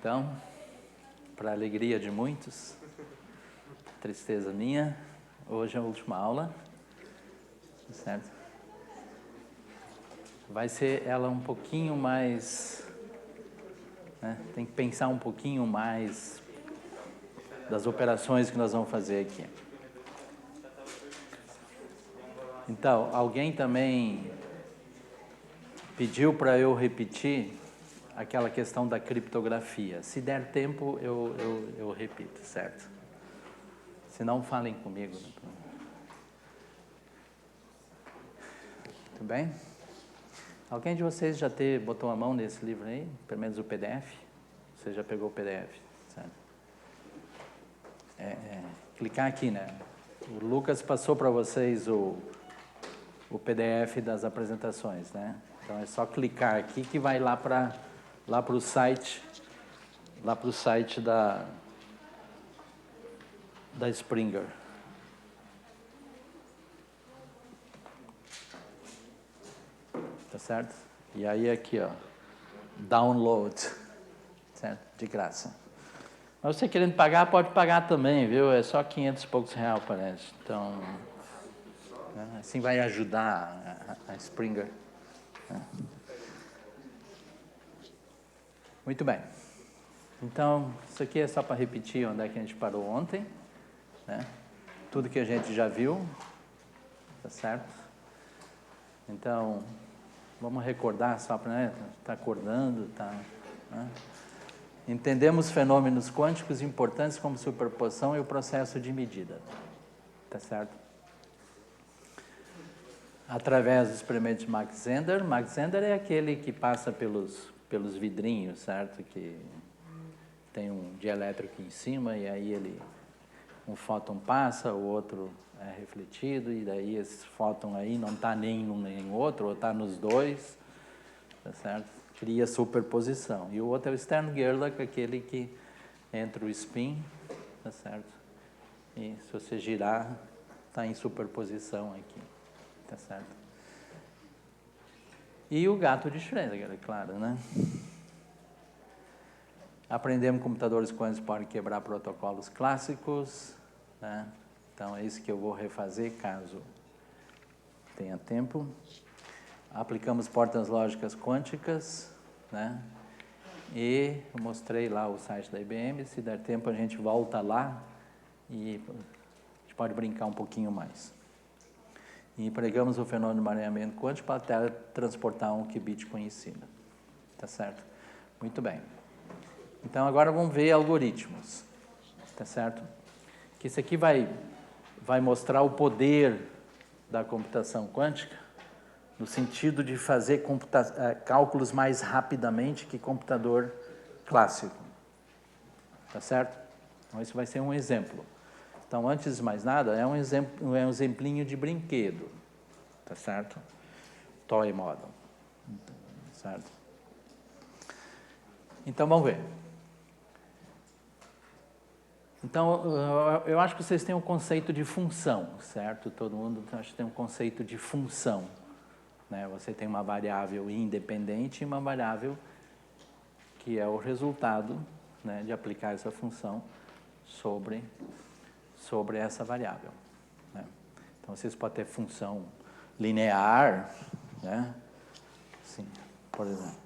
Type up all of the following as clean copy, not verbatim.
Então, para a alegria de muitos, tristeza minha, hoje é a última aula, certo? Vai ser ela um pouquinho mais, né? Tem que pensar um pouquinho mais das operações que nós vamos fazer aqui. Então, alguém também pediu para eu repetir aquela questão da criptografia. Se der tempo, eu repito, certo? Se não, falem comigo. Tudo bem? Alguém de vocês já botou a mão nesse livro aí? Pelo menos o PDF? Você já pegou o PDF, certo? Clicar aqui, né? O Lucas passou para vocês o PDF das apresentações, né? Então é só clicar aqui que vai lá para o site, da Springer. Tá certo? E aí aqui, ó, download, certo? De graça. Mas você querendo pagar, pode pagar também, viu? É só 500 e poucos reais, parece. Então, né? Assim vai ajudar a Springer. Né? Muito bem. Então, isso aqui é só para repetir onde é que a gente parou ontem, né? Tudo que a gente já viu, tá certo? Então, vamos recordar só para, né? Tá acordando, tá, né? Entendemos fenômenos quânticos importantes como superposição e o processo de medida, tá certo? Através do experimento de Mach-Zehnder. Mach-Zehnder é aquele que passa pelos vidrinhos, certo? Que tem um dielétrico em cima e aí um fóton passa, o outro é refletido e daí esse fóton aí não está nem um nem outro, ou está nos dois, tá certo? Cria superposição. E o outro é o Stern-Gerlach, aquele que entra o spin, tá certo? E se você girar, está em superposição aqui, tá certo? E o gato de Schrödinger, é claro, né? Aprendemos que computadores quânticos podem quebrar protocolos clássicos, né? Então é isso que eu vou refazer caso tenha tempo. Aplicamos portas lógicas quânticas, né? E eu mostrei lá o site da IBM. Se der tempo, a gente volta lá e a gente pode brincar um pouquinho mais. E empregamos o fenômeno de mareamento quântico para transportar um qubit conhecido. Tá certo? Muito bem. Então, agora vamos ver algoritmos. Tá certo? Que isso aqui vai mostrar o poder da computação quântica no sentido de fazer cálculos mais rapidamente que computador clássico. Tá certo? Então, esse vai ser um exemplo. Então, antes de mais nada, é um exemplinho de brinquedo. Tá certo? Toy model. Certo? Então, vamos ver. Então, eu acho que vocês têm um conceito de função, certo? Todo mundo acho que tem um conceito de função. Né? Você tem uma variável independente e uma variável que é o resultado, né, de aplicar essa função sobre essa variável. Né? Então, vocês podem ter função linear, né? Assim, por exemplo.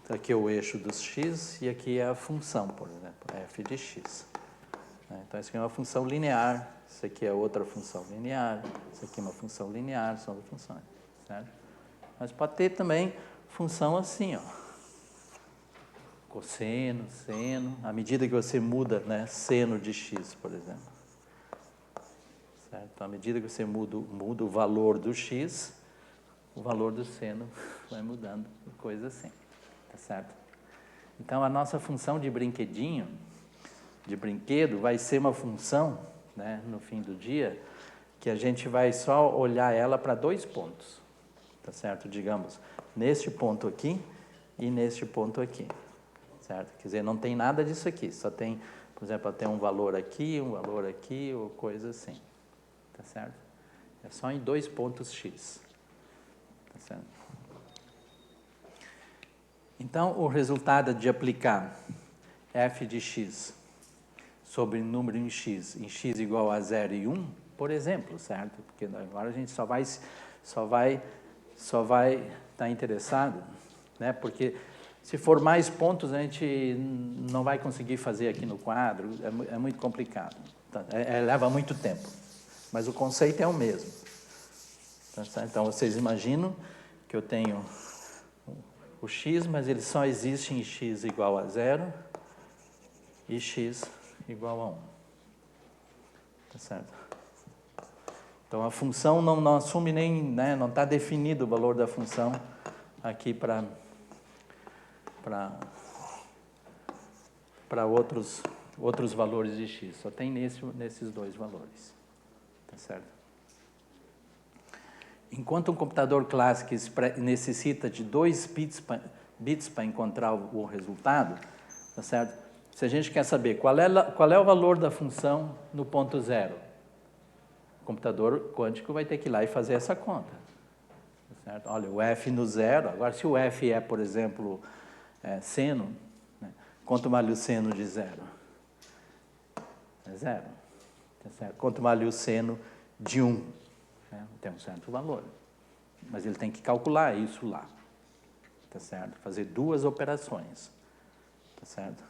Aqui é o eixo dos x e aqui é a função, por exemplo, f de x. Então, isso aqui é uma função linear, isso aqui é outra função linear, isso aqui é uma função linear, são duas funções, certo? Mas pode ter também função assim, ó. Cosseno, seno, à medida que você muda, né, seno de x, por exemplo. Certo? Então, à medida que você muda o valor do x, o valor do seno vai mudando, coisa assim. Tá certo? Então, a nossa função de brinquedo, vai ser uma função, né, no fim do dia, que a gente vai só olhar ela para dois pontos. Tá certo? Digamos, neste ponto aqui e neste ponto aqui. Certo? Quer dizer, não tem nada disso aqui, só tem, por exemplo, tem um valor aqui, ou coisa assim. Tá certo? É só em dois pontos x. Tá certo? Então, o resultado de aplicar f de x sobre número em x igual a 0 e 1, por exemplo, certo? Porque agora a gente só vai estar interessado, né? Porque se for mais pontos, a gente não vai conseguir fazer aqui no quadro, é muito complicado. Leva muito tempo, mas o conceito é o mesmo. Então, vocês imaginam que eu tenho o x, mas ele só existe em x igual a 0 e x igual a 1. Tá certo? Então, a função não assume nem, né, não está definido o valor da função aqui para outros valores de x. Só tem nesses dois valores. Tá certo? Enquanto um computador clássico necessita de 2 bits para encontrar o resultado, tá certo? Se a gente quer saber qual é o valor da função no ponto 0, o computador quântico vai ter que ir lá e fazer essa conta. Tá certo? Olha, o f no 0, agora se o f é, por exemplo, seno, né? Quanto vale o seno de 0? É 0. Tá certo? Quanto vale o seno de 1? Tem um certo valor. Mas ele tem que calcular isso lá. Tá certo? Fazer 2 operações. Tá certo?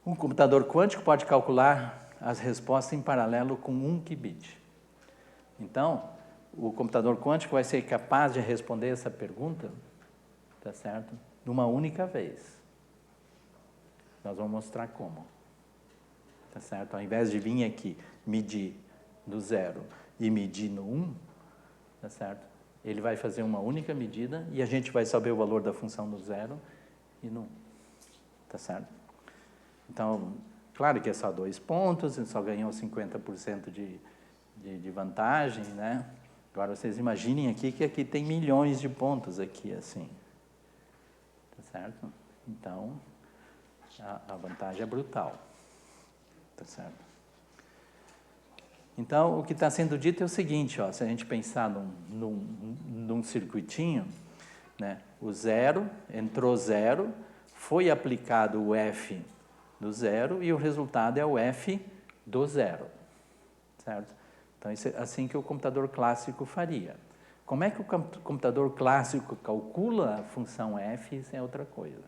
Um computador quântico pode calcular as respostas em paralelo com 1 qubit. Então, o computador quântico vai ser capaz de responder essa pergunta, tá certo? Numa única vez. Nós vamos mostrar como. Tá certo? Ao invés de vir aqui medir no 0 e medir no 1, tá certo? Ele vai fazer uma única medida e a gente vai saber o valor da função no 0 e no 1. Tá certo? Então, claro que é só 2 pontos, ele só ganhou 50% de vantagem, né? Agora, vocês imaginem aqui que aqui tem milhões de pontos aqui, assim. Tá certo? Então, a vantagem é brutal. Tá certo? Então, o que está sendo dito é o seguinte, ó, se a gente pensar num circuitinho, né? O 0, entrou 0, foi aplicado o f do 0 e o resultado é o f do 0, certo? Então, isso é assim que o computador clássico faria. Como é que o computador clássico calcula a função f, isso é outra coisa.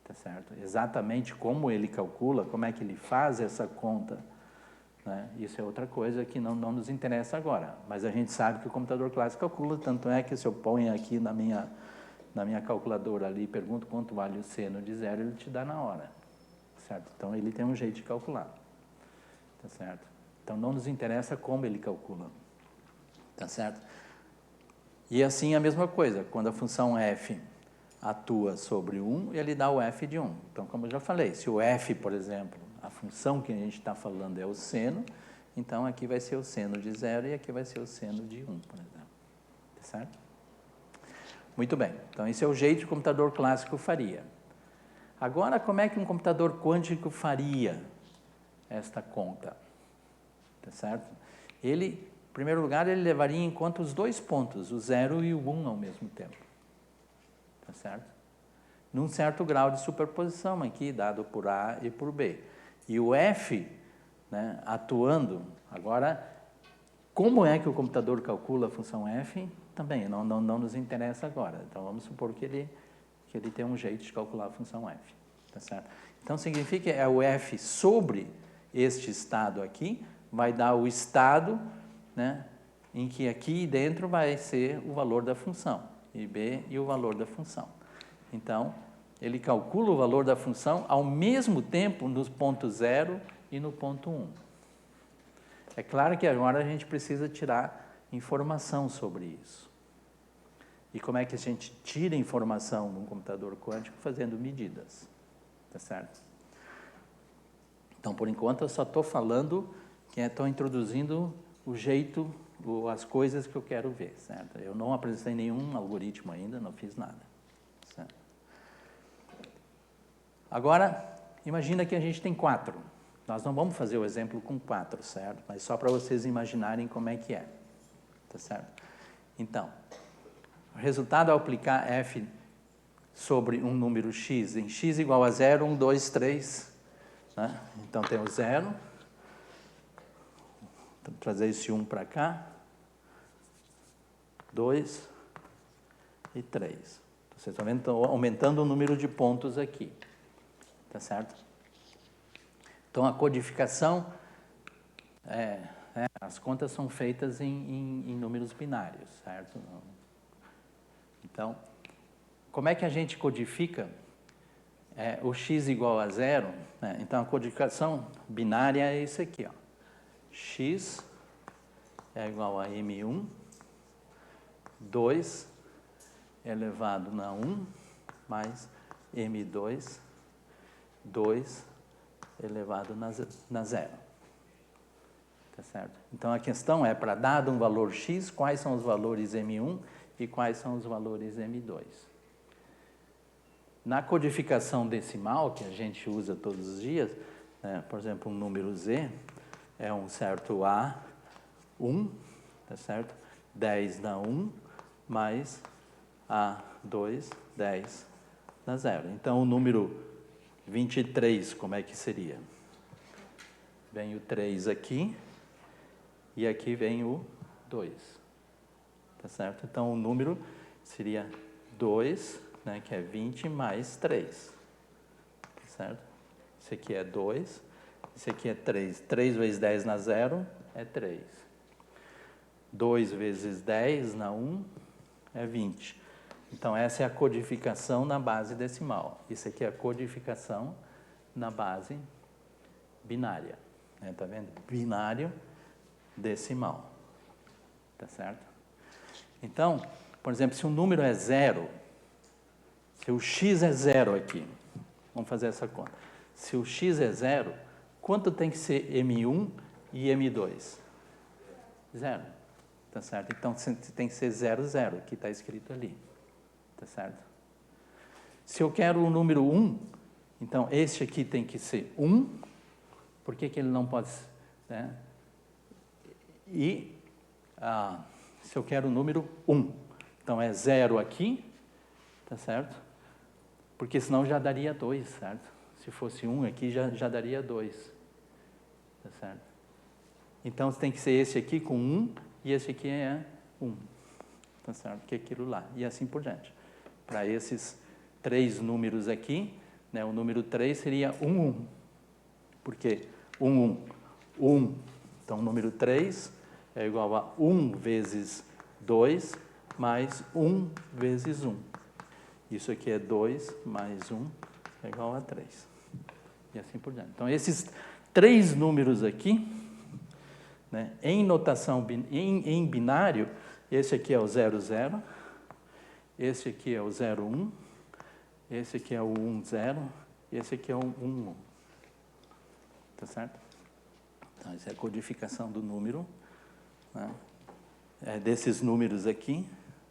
Tá certo? Exatamente como ele calcula, como é que ele faz essa conta, né? Isso é outra coisa que não nos interessa agora. Mas a gente sabe que o computador clássico calcula, tanto é que se eu ponho aqui na minha calculadora ali e pergunto quanto vale o seno de 0, ele te dá na hora. Certo? Então, ele tem um jeito de calcular. Tá certo? Então, não nos interessa como ele calcula. Tá certo? E assim a mesma coisa, quando a função f atua sobre 1, ele dá o f de 1. Então, como eu já falei, se o f, por exemplo, a função que a gente está falando é o seno, então aqui vai ser o seno de 0 e aqui vai ser o seno de 1, por exemplo. Tá certo? Muito bem. Então, esse é o jeito que o computador clássico faria. Agora, como é que um computador quântico faria esta conta? Tá certo? Ele, em primeiro lugar, ele levaria em conta os 2 pontos, o 0 e o 1 ao mesmo tempo. Tá certo? Num certo grau de superposição aqui, dado por A e por B. E o F, né, atuando, agora, como é que o computador calcula a função F? Também não nos interessa agora. Então, vamos supor que ele tem um jeito de calcular a função f. Tá certo? Então, significa que é o f sobre este estado aqui, vai dar o estado, né, em que aqui dentro vai ser o valor da função, e b e o valor da função. Então, ele calcula o valor da função ao mesmo tempo no ponto 0 e no ponto 1. É claro que agora a gente precisa tirar informação sobre isso. E como é que a gente tira informação num computador quântico? Fazendo medidas. Tá certo? Então, por enquanto, eu só estou falando, estou introduzindo o jeito, as coisas que eu quero ver, certo? Eu não apresentei nenhum algoritmo ainda, não fiz nada. Certo? Agora, imagina que a gente tem 4. Nós não vamos fazer o exemplo com 4, certo? Mas só para vocês imaginarem como é que é. Tá certo? Então, O resultado ao aplicar f sobre um número x, em x igual a 0, 1, 2, 3, né? Então temos 0, vou trazer esse 1 para cá, 2 e 3. Vocês estão vendo? Estão aumentando o número de pontos aqui, tá certo? Então a codificação, as contas são feitas em números binários, certo? Então, como é que a gente codifica o x igual a 0? Né? Então, a codificação binária é isso aqui, ó. X é igual a M1, 2 elevado na 1, mais M2, 2 elevado na 0. Tá certo? Então, a questão é, para dado um valor x, quais são os valores M1 e quais são os valores M2. Na codificação decimal, que a gente usa todos os dias, né, por exemplo, um número z é um certo A1, tá certo? 10 na 1, mais A2, 10 na 0. Então, o número 23, como é que seria? Vem o 3 aqui, e aqui vem o 2, tá certo? Então, o número seria 2, né, que é 20 mais 3, tá certo? Esse aqui é 2, esse aqui é 3. 3 vezes 10 na 0 é 3. 2 vezes 10 na 1 é 20. Então, essa é a codificação na base decimal. Isso aqui é a codificação na base binária. Tá vendo? Binário decimal. Tá certo? Então, por exemplo, se um número é 0, se o x é 0 aqui, vamos fazer essa conta. Se o x é 0, quanto tem que ser M1 e M2? 0. Tá certo? Então, tem que ser 0, 0, que está escrito ali. Tá certo? Se eu quero o número 1, então este aqui tem que ser 1. Por que ele não pode ser? Né? E se eu quero o número 1, então é 0 aqui, tá certo? Porque senão já daria 2, certo? Se fosse 1 aqui, já daria 2, tá certo? Então tem que ser esse aqui com 1 e esse aqui é 1, tá certo? Que é aquilo lá, e assim por diante. Para esses 3 números aqui, né, o número 3 seria 1, 1. Por quê? 1, 1, 1. Então, o número 3 é igual a 1 vezes 2 mais 1 vezes 1. Isso aqui é 2 mais 1 é igual a 3. E assim por diante. Então, esses 3 números aqui, né, em notação, em binário, esse aqui é o 0, 0, esse aqui é o 0, 1, esse aqui é o 1, 0, e esse aqui é o 1, 1. Tá certo? Então, essa é a codificação do número, né? Desses números aqui,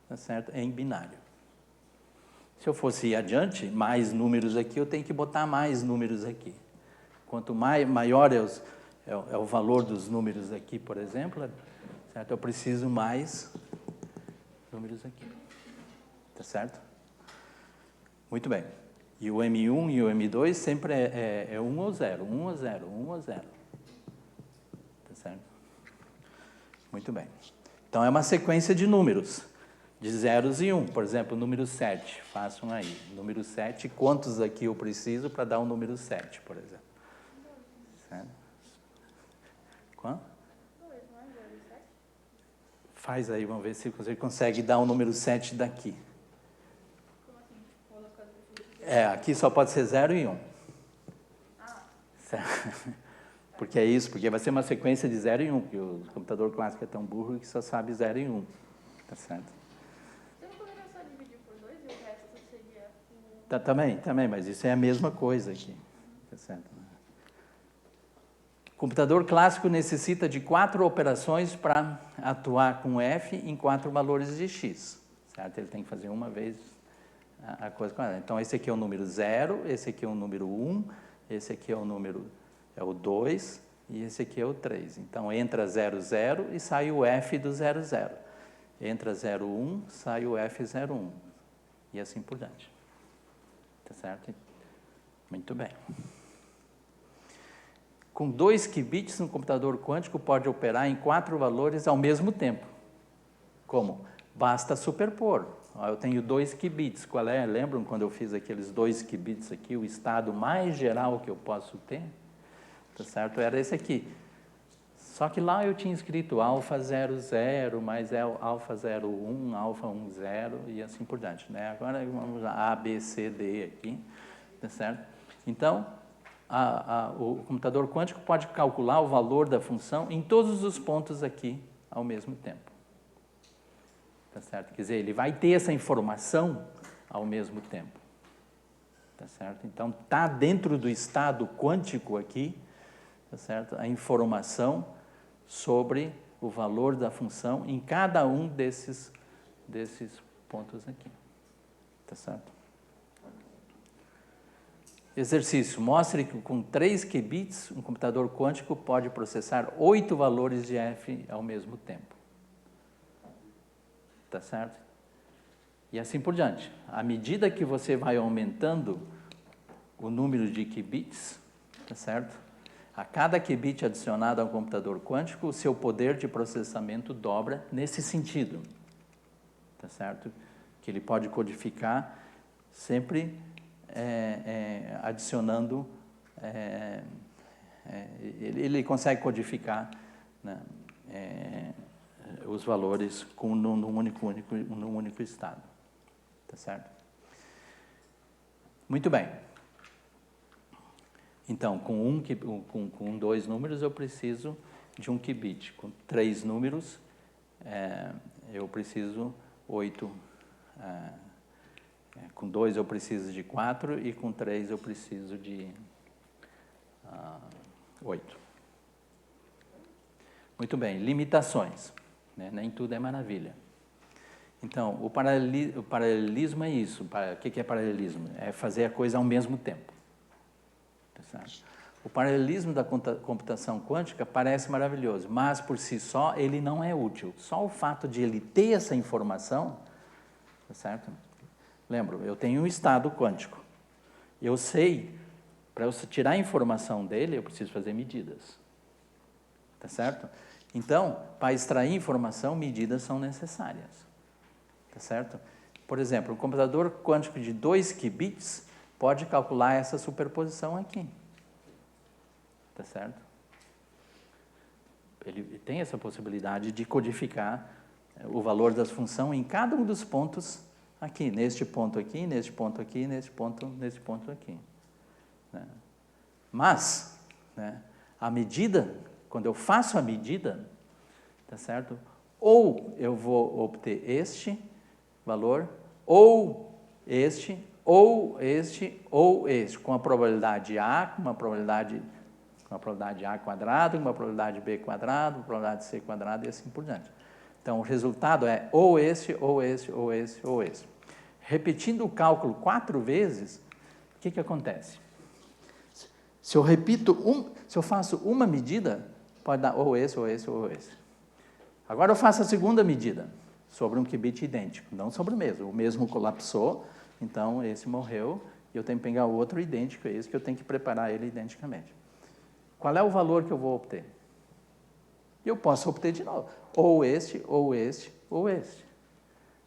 tá certo? Em binário. Se eu fosse ir adiante, mais números aqui, eu tenho que botar mais números aqui. Quanto maior é o valor dos números aqui, por exemplo, certo? Eu preciso mais números aqui. Tá certo? Muito bem. E o M1 e o M2 sempre é 1 ou 0, 1 ou 0, 1 ou 0. Tá certo? Muito bem. Então, é uma sequência de números, de zeros e 1. Por exemplo, o número 7, façam aí. Número 7, quantos aqui eu preciso para dar o número 7, por exemplo? Certo? Quanto? 2, não é 2, 7? Faz aí, vamos ver se você consegue dar o número 7 daqui. Como assim? Aqui só pode ser 0 e 1. Certo. Porque é isso, porque vai ser uma sequência de 0 e 1, porque o computador clássico é tão burro que só sabe 0 e 1. Tá certo? Você não poderia só dividir por 2 e o resto seria Também, mas isso é a mesma coisa aqui. Tá certo? O computador clássico necessita de 4 operações para atuar com f em 4 valores de x. Certo? Ele tem que fazer uma vez a coisa com ela. Então, esse aqui é o número 0, esse aqui é o número 1, esse aqui é o número o 2 e esse aqui é o 3. Então, entra 0, 0 e sai o f do 0, 0. Entra 01, sai o F01. E assim por diante. Tá certo? Muito bem. Com 2 qubits, um computador quântico pode operar em 4 valores ao mesmo tempo. Como? Basta superpor. Eu tenho 2 qubits. Qual é? Lembram quando eu fiz aqueles 2 qubits aqui, o estado mais geral que eu posso ter? Tá certo? Era esse aqui. Só que lá eu tinha escrito alfa 00, mais alfa 01, alfa 10 e assim por diante, né? Agora vamos lá, A, B, C, D aqui, tá certo? Então, o computador quântico pode calcular o valor da função em todos os pontos aqui ao mesmo tempo. Tá certo? Quer dizer, ele vai ter essa informação ao mesmo tempo. Tá certo? Então, está dentro do estado quântico aqui, tá certo? A informação sobre o valor da função em cada um desses pontos aqui. Tá certo? Exercício. Mostre que com 3 qubits, um computador quântico pode processar 8 valores de F ao mesmo tempo. Tá certo? E assim por diante. À medida que você vai aumentando o número de qubits, tá certo? A cada qubit adicionado ao computador quântico, o seu poder de processamento dobra nesse sentido. Tá certo? Que ele pode codificar sempre adicionando... ele consegue codificar, né, os valores num único estado. Tá certo? Muito bem. Então, com 2 números eu preciso de 1 qubit. Com 3 números eu preciso 8. Com 2 eu preciso de 4 e com 3 eu preciso de 8. Muito bem, limitações. Né? Nem tudo é maravilha. Então, o paralelismo é isso. O que é paralelismo? É fazer a coisa ao mesmo tempo. O paralelismo da computação quântica parece maravilhoso, mas por si só ele não é útil. Só o fato de ele ter essa informação, tá certo? Lembro, eu tenho um estado quântico. Eu sei, para eu tirar a informação dele, eu preciso fazer medidas. Tá certo? Então, para extrair informação, medidas são necessárias. Tá certo? Por exemplo, um computador quântico de 2 qubits pode calcular essa superposição aqui. Tá certo? Ele tem essa possibilidade de codificar o valor das funções em cada um dos pontos aqui, neste ponto aqui, neste ponto aqui, neste ponto aqui. Né? Mas, né, a medida, quando eu faço a medida, tá certo? Ou eu vou obter este valor, ou este, ou este, ou este, com a probabilidade A, com uma probabilidade A quadrado, uma probabilidade B quadrado, uma probabilidade C quadrado e assim por diante. Então, o resultado é ou este, ou este, ou este, ou este. Repetindo o cálculo 4 vezes, o que acontece? Se eu faço uma medida, pode dar ou esse, ou esse, ou esse. Agora eu faço a segunda medida, sobre um qubit idêntico, não sobre o mesmo. O mesmo colapsou, então esse morreu, e eu tenho que pegar o outro idêntico a esse, que eu tenho que preparar ele identicamente. Qual é o valor que eu vou obter? Eu posso obter de novo, ou este, ou este, ou este.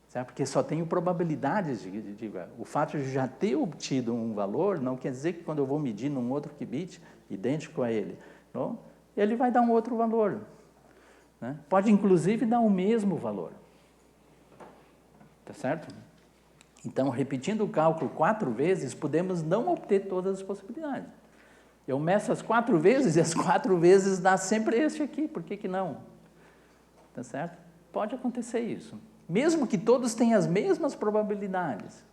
Certo? Porque só tenho probabilidades de o fato de já ter obtido um valor não quer dizer que quando eu vou medir num outro qubit idêntico a ele, não, ele vai dar um outro valor. Né? Pode, inclusive, dar o mesmo valor. Tá certo? Então, repetindo o cálculo 4 vezes, podemos não obter todas as possibilidades. Eu meço as 4 vezes e as 4 vezes dá sempre este aqui, por que não? Tá certo? Pode acontecer isso. Mesmo que todos tenham as mesmas probabilidades.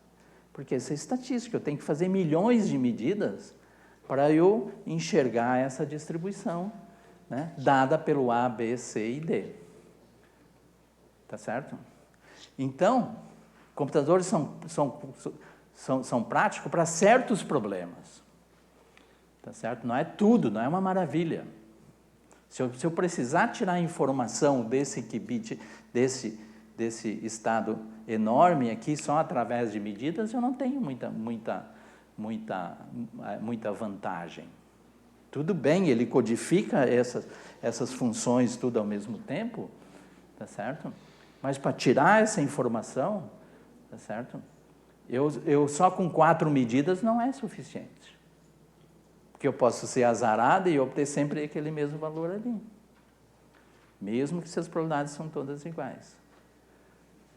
Porque isso é estatística, eu tenho que fazer milhões de medidas para eu enxergar essa distribuição, né, dada pelo A, B, C e D. Tá certo? Então, computadores são práticos para certos problemas. Tá certo? Não é tudo, não é uma maravilha. Se eu precisar tirar informação desse qubit, desse estado enorme aqui, só através de medidas, eu não tenho muita vantagem. Tudo bem, ele codifica essas funções tudo ao mesmo tempo, tá certo? Mas para tirar essa informação, tá certo? Eu só com 4 medidas não é suficiente. Porque eu posso ser azarado e obter sempre aquele mesmo valor ali. Mesmo que se as probabilidades são todas iguais.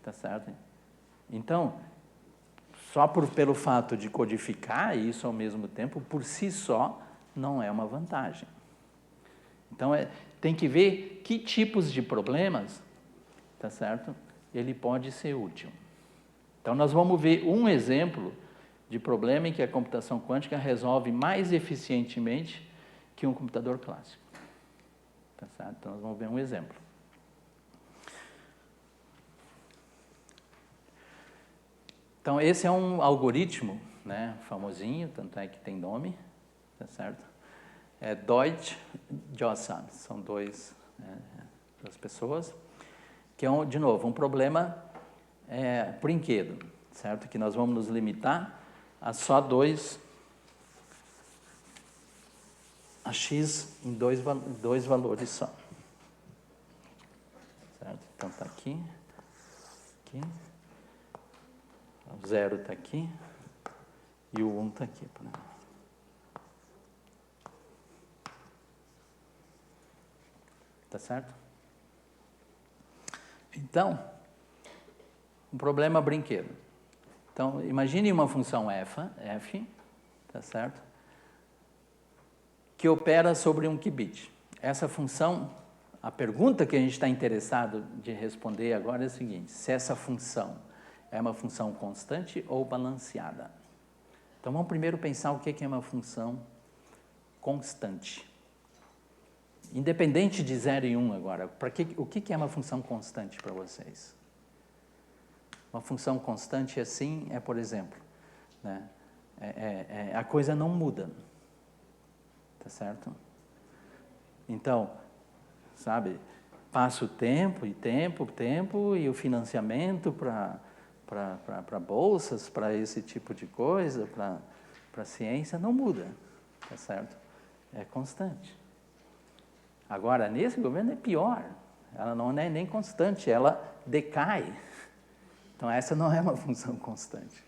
Tá certo? Então, só pelo fato de codificar isso ao mesmo tempo, por si só, não é uma vantagem. Então, tem que ver que tipos de problemas, tá certo? Ele pode ser útil. Então, nós vamos ver um exemplo de problema em que a computação quântica resolve mais eficientemente que um computador clássico. Tá certo? Então, nós vamos ver um exemplo. Então, esse é um algoritmo, famosinho, tanto é que tem nome, tá certo? É Deutsch-Johnson, são duas pessoas, que é, de novo, um problema brinquedo, certo? Que nós vamos nos limitar a só a x em dois valores só. Certo? Então, está aqui, o 0 está aqui e o 1 está aqui. Tá certo? Então, um problema brinquedo. Então, imagine uma função f, tá certo? Que opera sobre um qubit. Essa função, a pergunta que a gente está interessado de responder agora é a seguinte: se essa função é uma função constante ou balanceada? Então, vamos primeiro pensar o que é uma função constante. Independente de 0 e 1 agora, o que é uma função constante para vocês? Uma função constante assim por exemplo, a coisa não muda. Tá certo? Então, sabe, passa o tempo, e o financiamento para bolsas, para esse tipo de coisa, para ciência, não muda, tá certo? É constante. Agora, nesse governo é pior, ela não é nem constante, ela decai. Então, essa não é uma função constante,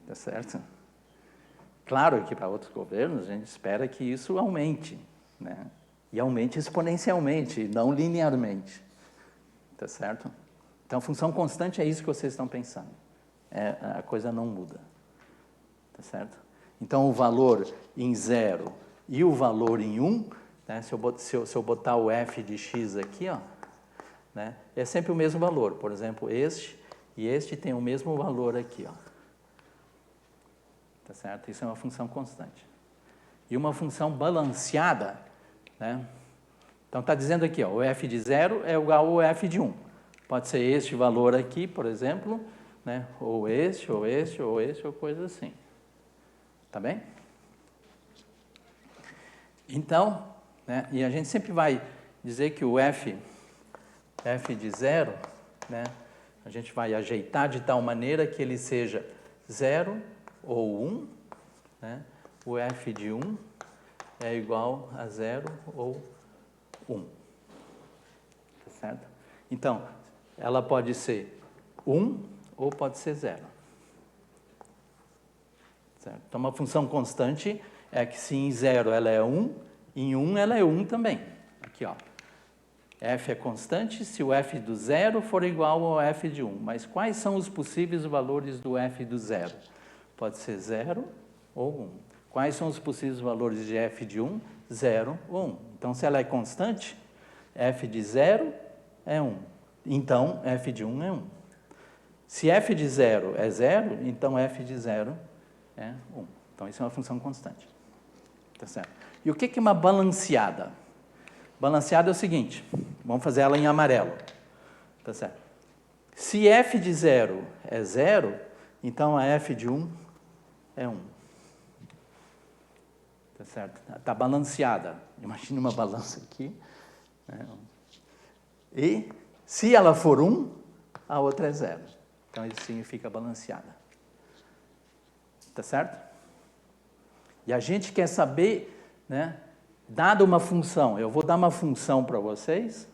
tá certo? Claro que para outros governos a gente espera que isso aumente, e aumente exponencialmente, não linearmente, tá certo? Então, função constante é isso que vocês estão pensando, a coisa não muda, tá certo? Então, o valor em 0 e o valor em 1, se eu botar o f de x aqui, é sempre o mesmo valor. Por exemplo, este e este tem o mesmo valor aqui, tá certo? Isso é uma função constante. E uma função balanceada, então está dizendo aqui, o f de 0 é igual ao f de 1. Pode ser este valor aqui, por exemplo, ou este, ou este, ou este, ou coisa assim. Tá bem? Então, e a gente sempre vai dizer que o f de 0, a gente vai ajeitar de tal maneira que ele seja 0 ou 1, o f de 1 é igual a 0 ou 1. Tá certo? Então, ela pode ser 1 ou pode ser 0. Certo? Então, uma função constante é que se em 0 ela é 1, em 1 ela é 1 também. Aqui, f é constante se o f do 0 for igual ao f de 1. Mas quais são os possíveis valores do f do 0? Pode ser 0 ou 1. Quais são os possíveis valores de f de 1? 0 ou 1. Então, se ela é constante, f de 0 é 1. Então, f de 1 é 1. Se f de 0 é 0, então f de 0 é 1. Então, isso é uma função constante. Tá certo? E o que é uma balanceada? Balanceada é o seguinte, vamos fazer ela em amarelo. Tá certo? Se f de 0 é 0, então a f de 1 é 1. Tá certo? Está balanceada. Imagine uma balança aqui. E se ela for 1, a outra é 0. Então, isso significa balanceada. Tá certo? E a gente quer saber, né, dada uma função, eu vou dar uma função para vocês,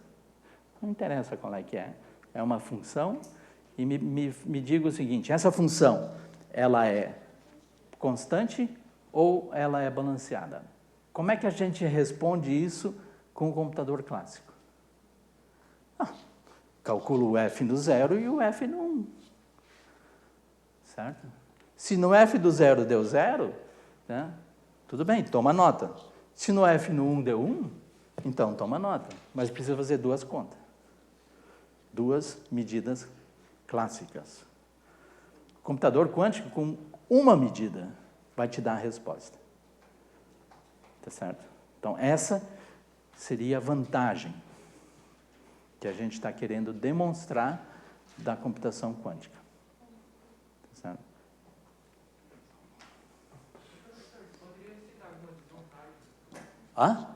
não interessa qual é que é uma função, e me diga o seguinte, essa função, ela é constante ou ela é balanceada? Como é que a gente responde isso com o computador clássico? Calculo o f no 0 e o f no 1. Certo? Se no f do 0 deu 0, né, tudo bem, toma nota. Se no f no 1 deu 1, então toma nota. Mas precisa fazer duas contas. Duas medidas clássicas. O computador quântico, com uma medida, vai te dar a resposta. Tá certo? Então, essa seria a vantagem que a gente está querendo demonstrar da computação quântica. Tá certo? Poderia citar alguma desvantagem? Hã?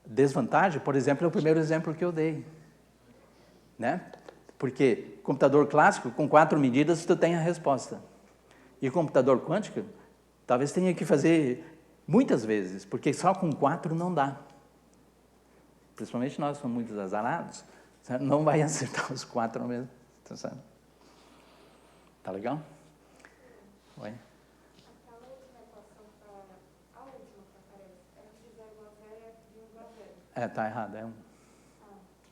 Desvantagem, por exemplo, é o primeiro exemplo que eu dei. Né? Porque computador clássico, com 4 medidas, tu tem a resposta. E computador quântico, talvez tenha que fazer muitas vezes, porque só com 4 não dá. Principalmente nós somos muito azarados, certo? Não vai acertar os 4 mesmo. Tá legal? Oi? Aquela última equação a última que aparece, f de 0 igual a 0 e f de 1 igual a 0. Tá errado, é 1.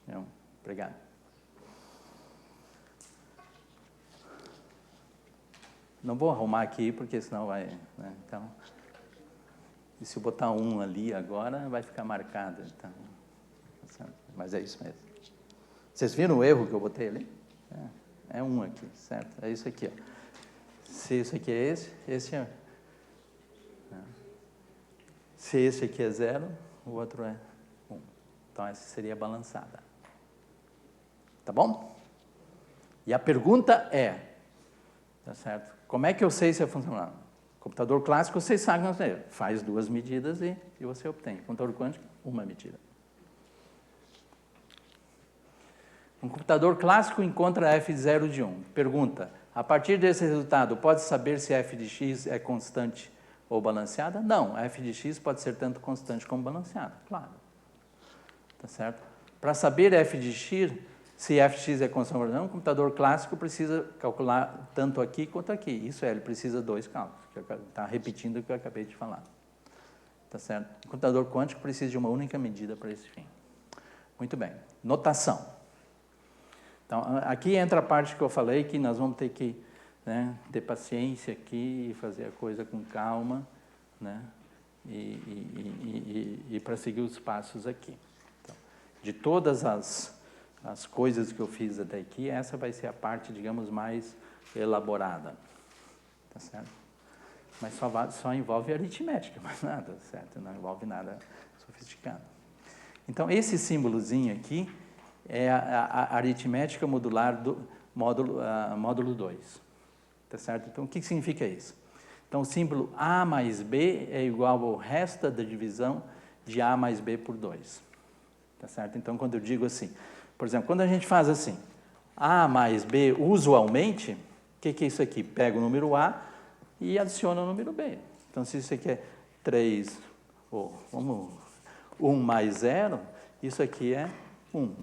É 1. Obrigado. Não vou arrumar aqui, porque senão vai... Né? Então, e se eu botar 1 ali agora, vai ficar marcado. Então, mas é isso mesmo. Vocês viram o erro que eu botei ali? É 1 aqui, certo? É isso aqui. Ó. Se isso aqui é esse é... Se esse aqui é 0, o outro é 1. Então, essa seria a balançada. Tá bom? E a pergunta é... Tá certo? Como é que eu sei se é funcional? Computador clássico, vocês sabem, faz 2 medidas e você obtém. Computador quântico, 1 medida. Um computador clássico encontra f de 0 de 1. Pergunta, a partir desse resultado, pode saber se f de x é constante ou balanceada? Não, f de x pode ser tanto constante como balanceada, claro. Tá certo? Para saber f de x, se f de x é constante ou não, um computador clássico precisa calcular tanto aqui quanto aqui. Isso é, ele precisa 2 cálculos. Está repetindo o que eu acabei de falar. Tá certo? O computador quântico precisa de uma única medida para esse fim. Muito bem. Notação. Então, aqui entra a parte que eu falei, que nós vamos ter que, né, ter paciência aqui e fazer a coisa com calma, né, e para seguir os passos aqui. Então, de todas as coisas que eu fiz até aqui, essa vai ser a parte, digamos, mais elaborada. Tá certo? Mas só envolve aritmética, mais nada, certo? Não envolve nada sofisticado. Então, esse símbolozinho aqui é a aritmética modular do módulo 2. Tá certo? Então, o que significa isso? Então, o símbolo A mais B é igual ao resto da divisão de A mais B por 2. Tá certo? Então, quando eu digo assim, por exemplo, quando a gente faz assim, A mais B usualmente, o que é isso aqui? Pega o número A e adiciona o número B. Então, se isso aqui é 3, ou 1 mais 0, isso aqui é 1.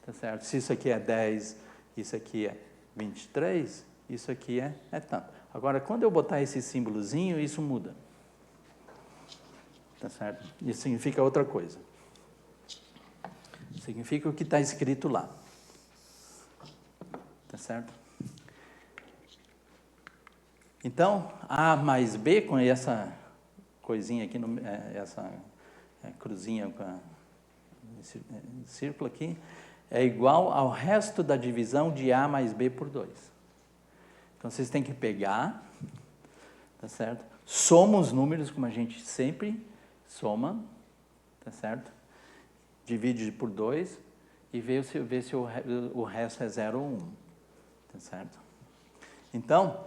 Tá certo? Se isso aqui é 10, isso aqui é 23, isso aqui é tanto. Agora, quando eu botar esse símbolozinho, isso muda. Tá certo? Isso significa outra coisa. Significa o que está escrito lá. Tá certo? Então, A mais B, com essa coisinha aqui, essa cruzinha com esse círculo aqui, é igual ao resto da divisão de A mais B por 2. Então, vocês têm que pegar, tá certo? Soma os números, como a gente sempre soma, tá certo? Divide por 2 e vê se o resto é 0 ou 1, tá certo? Então,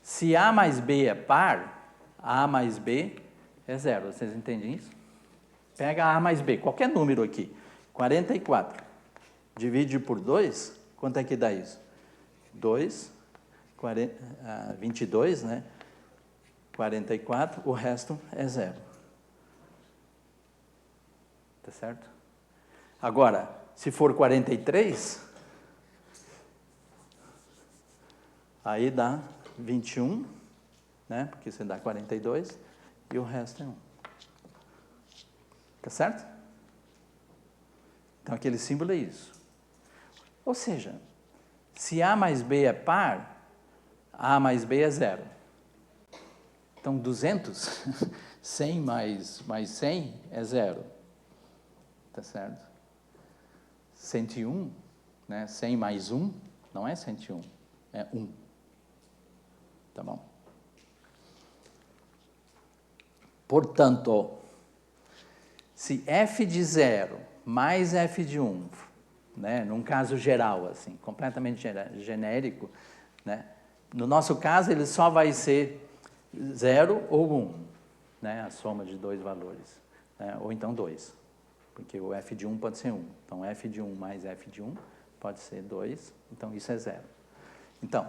se A mais B é par, A mais B é 0. Vocês entendem isso? Pega A mais B, qualquer número aqui, 44. divide por 2, quanto é que dá isso? 22, né? 44, o resto é 0. Tá certo? Agora, se for 43, aí dá 21, né? Porque você dá 42 e o resto é 1. Tá certo? Então, aquele símbolo é isso. Ou seja, se A mais B é par, A mais B é 0. Então, 200, 100 mais 100 é 0. Tá certo? 101, né? 100 mais 1 não é 101, é 1. Tá bom? Portanto, se f de 0 mais f de 1, né? Num caso geral, assim, completamente genérico, né? No nosso caso, ele só vai ser 0 ou 1, né? A soma de dois valores, né? Ou então 2, porque o f de 1 pode ser 1. Então, f de 1 mais f de 1 pode ser 2, então isso é 0. Então,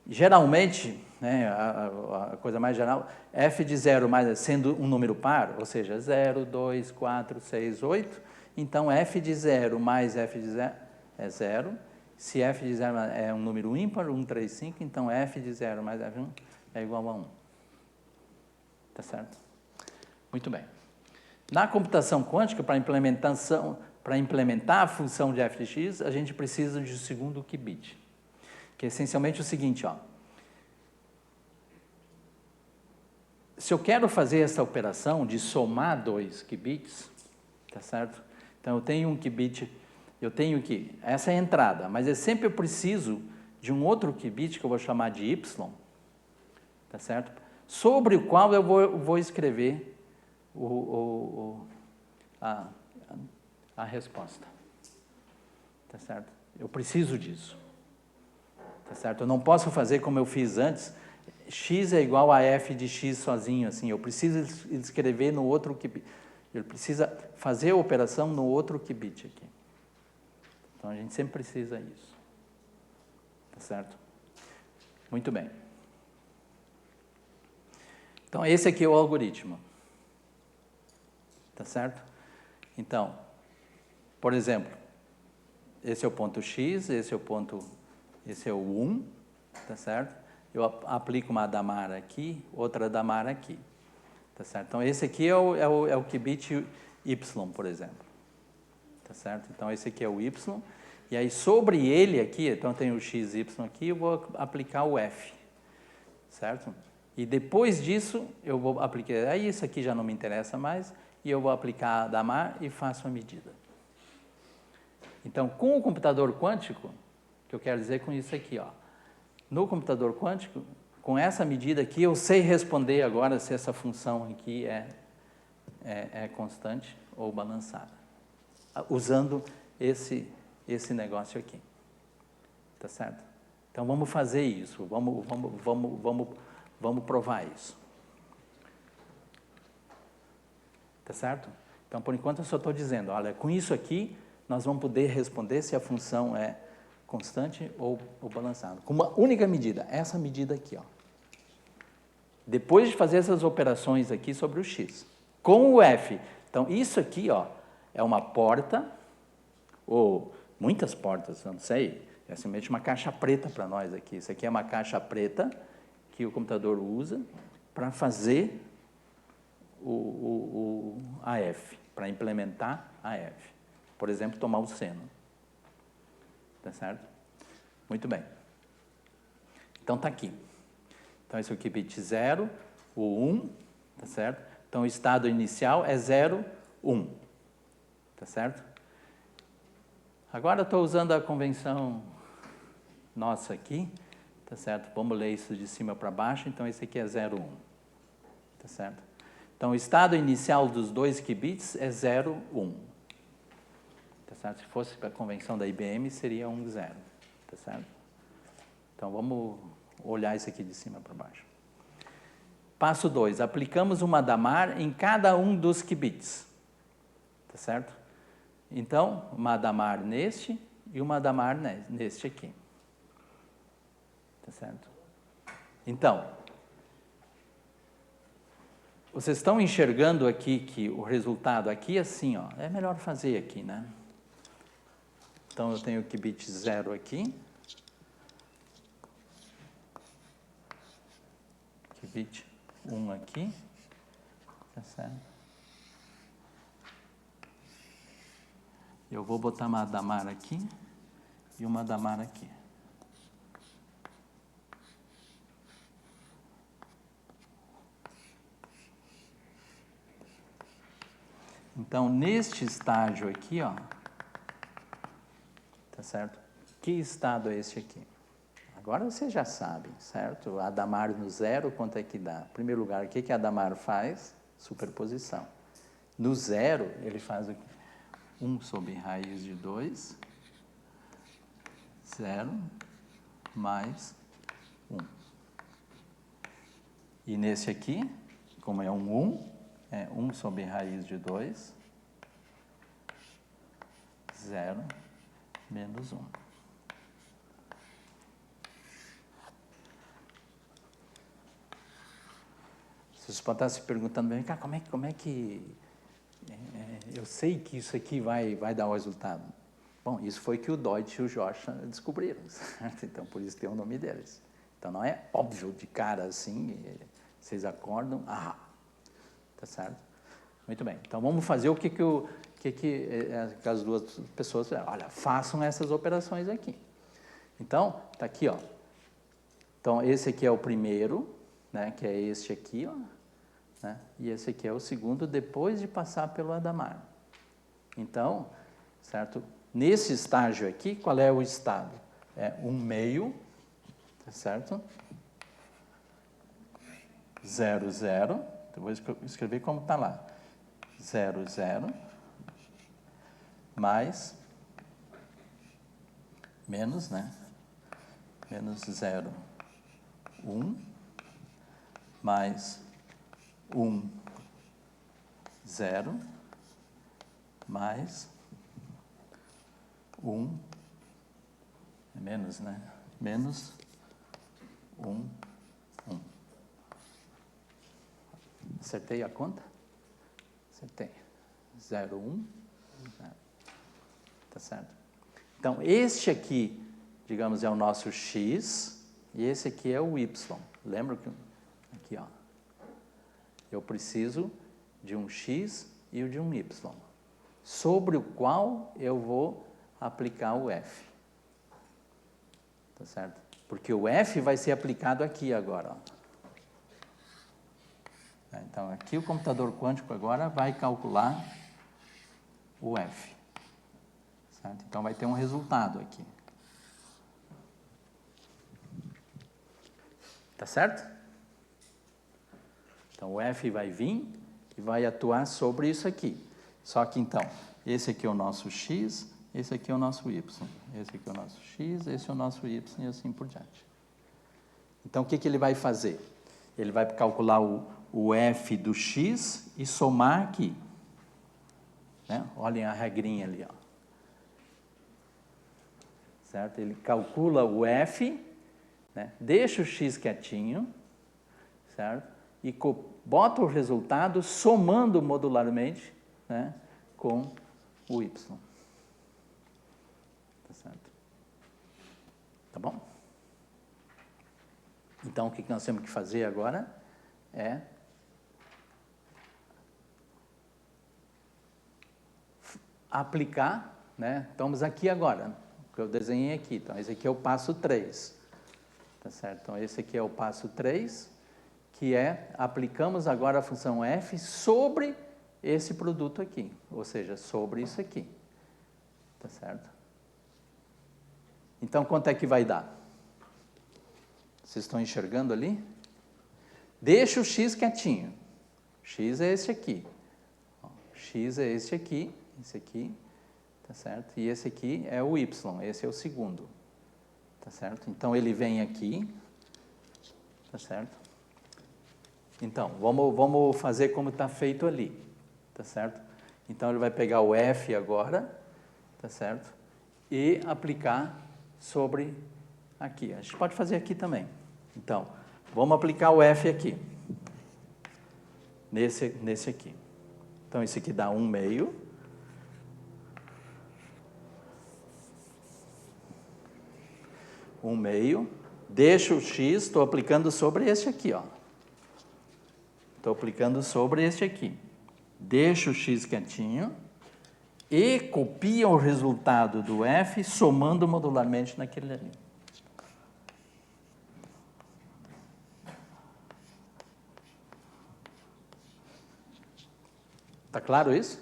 geralmente, né, a coisa mais geral, f de 0 mais, sendo um número par, ou seja, 0, 2, 4, 6, 8, então f de 0 mais f de 0 é 0. Se f de 0 é um número ímpar, 1, 3, 5, então f de 0 mais f de 1 é igual a 1. Tá certo? Muito bem. Na computação quântica, para implementar a função de f de x, a gente precisa de um segundo qubit, que é essencialmente o seguinte, ó. Se eu quero fazer essa operação de somar dois qubits, tá certo? Então, eu tenho um qubit, eu tenho que, essa é a entrada, mas eu sempre preciso de um outro qubit, que eu vou chamar de y, tá certo? Sobre o qual eu vou escrever a resposta, tá certo? Eu preciso disso, tá certo? Eu não posso fazer como eu fiz antes, x é igual a f de x sozinho, assim, eu preciso escrever no outro qubit. Ele precisa fazer a operação no outro qubit aqui. Então, a gente sempre precisa disso. Tá certo? Muito bem. Então, esse aqui é o algoritmo. Tá certo? Então, por exemplo, esse é o ponto x, esse é o 1, tá certo? Eu aplico uma Hadamard aqui, outra Hadamard aqui. Tá certo? Então, esse aqui é o qubit y, por exemplo. Tá certo? Então, esse aqui é o y. E aí, sobre ele aqui, então, tem o x, y aqui, eu vou aplicar o f. Certo? E depois disso, eu vou aplicar... Aí, isso aqui já não me interessa mais. E eu vou aplicar a Hadamard e faço a medida. Então, com o computador quântico, o que eu quero dizer com isso aqui, ó. No computador quântico, com essa medida aqui, eu sei responder agora se essa função aqui é constante ou balançada, usando esse negócio aqui. Tá certo? Então, vamos fazer isso, vamos provar isso. Tá certo? Então, por enquanto, eu só estou dizendo, olha, com isso aqui, nós vamos poder responder se a função é constante ou balançada. Com uma única medida, essa medida aqui, ó. Depois de fazer essas operações aqui sobre o x. Com o f. Então, isso aqui, ó, é uma porta, ou muitas portas, eu não sei, é simplesmente uma caixa preta para nós aqui. Isso aqui é uma caixa preta que o computador usa para fazer a f, para implementar a f. Por exemplo, tomar o seno. Tá certo? Muito bem. Então, está aqui. Então, esse é o qubit 0, o 1, tá certo? Então, o estado inicial é 0, 1. Tá certo? Agora, eu estou usando a convenção nossa aqui, tá certo? Vamos ler isso de cima para baixo. Então, esse aqui é 0, 1. Tá certo? Então, o estado inicial dos dois qubits é 0, 1. Tá certo? Se fosse para a convenção da IBM, seria 1, 0. Tá certo? Então, vamos olhar isso aqui de cima para baixo. Passo 2. Aplicamos uma Hadamard em cada um dos qubits. Tá certo? Então, uma Hadamard neste e uma Hadamard neste aqui. Tá certo? Então, vocês estão enxergando aqui que o resultado aqui é assim, ó, é melhor fazer aqui, né? Então, eu tenho que bit 0 aqui, que bit 1 aqui, tá certo? Eu vou botar uma Hadamard aqui e uma Hadamard aqui. Então, neste estágio aqui, ó, tá certo? Que estado é esse aqui? Agora vocês já sabem, certo? Hadamard no 0, quanto é que dá? Em primeiro lugar, o que a Hadamard faz? Superposição. No 0, ele faz o quê? 1 sobre raiz de 2, 0, mais 1. E nesse aqui, como é um 1, é 1 sobre raiz de 2, 0, menos 1. Vocês podem estar se perguntando, vem cá, como é que eu sei que isso aqui vai dar o resultado? Bom, isso foi que o Deutsch e o Joshua descobriram, certo? Então, por isso tem o nome deles. Então, não é óbvio de cara assim, vocês acordam, tá certo? Muito bem, então vamos fazer o que as duas pessoas fizeram. Olha, façam essas operações aqui. Então, tá aqui, ó. Então, esse aqui é o primeiro, né, que é este aqui, ó. Né? E esse aqui é o segundo, depois de passar pelo Hadamard. Então, certo? Nesse estágio aqui, qual é o estado? É 1/2, tá certo? 0, 0. Eu vou escrever como está lá. 0, 0. Mais. Menos, né? Menos 0, 1. Mais 1, 0, mais 1, é menos, né? Menos 1, 1. Acertei a conta? Acertei. 0, 1, 0. Tá certo? Então, este aqui, digamos, é o nosso x, e esse aqui é o y. Lembra que aqui, ó. Eu preciso de um x e de um y, sobre o qual eu vou aplicar o f. Tá certo? Porque o f vai ser aplicado aqui agora, ó. Então, aqui o computador quântico agora vai calcular o f. Certo? Então, vai ter um resultado aqui. Tá certo? Então, o f vai vir e vai atuar sobre isso aqui. Só que, então, esse aqui é o nosso x, esse aqui é o nosso y. Esse aqui é o nosso x, esse é o nosso y e assim por diante. Então, o que ele vai fazer? Ele vai calcular o f do x e somar aqui. Né? Olhem a regrinha ali, ó. Certo? Ele calcula o f, né? Deixa o x quietinho, certo? E bota o resultado somando modularmente, né, com o y. Tá certo? Tá bom? Então, o que nós temos que fazer agora é aplicar, né? Estamos aqui agora, que eu desenhei aqui. Então, esse aqui é o passo 3. Tá certo? Então, esse aqui é o passo 3, que é, aplicamos agora a função f sobre esse produto aqui, ou seja, sobre isso aqui. Tá certo? Então, quanto é que vai dar? Vocês estão enxergando ali? Deixa o x quietinho. X é esse aqui. X é esse aqui, tá certo? E esse aqui é o y, esse é o segundo. Tá certo? Então, ele vem aqui, tá certo? Então, vamos fazer como está feito ali, tá certo? Então, ele vai pegar o f agora, tá certo? E aplicar sobre aqui. A gente pode fazer aqui também. Então, vamos aplicar o f aqui. Nesse aqui. Então, esse aqui dá 1/2. Deixo o x, estou aplicando sobre este aqui, ó. Estou aplicando sobre este aqui. Deixo o x quietinho e copio o resultado do f somando modularmente naquele ali. Tá claro isso?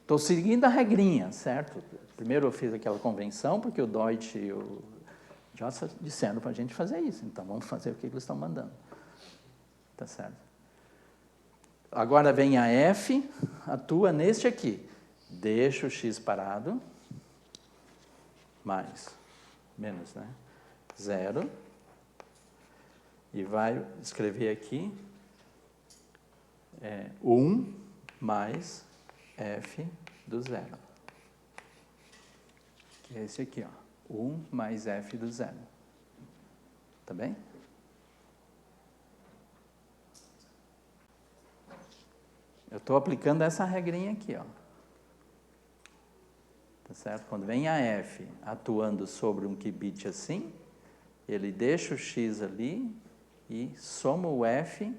Estou seguindo a regrinha, certo? Primeiro eu fiz aquela convenção, porque o Deutsch e o Jossa disseram para a gente fazer isso. Então, vamos fazer o que eles estão mandando. Tá certo? Agora vem a f, atua neste aqui. Deixa o x parado, mais, menos, né? 0. E vai escrever aqui 1 mais f do 0. Que é esse aqui, ó. 1 mais f do 0. Tá bem? Eu estou aplicando essa regrinha aqui, ó. Tá certo? Quando vem a f atuando sobre um qubit assim, ele deixa o x ali e soma o f,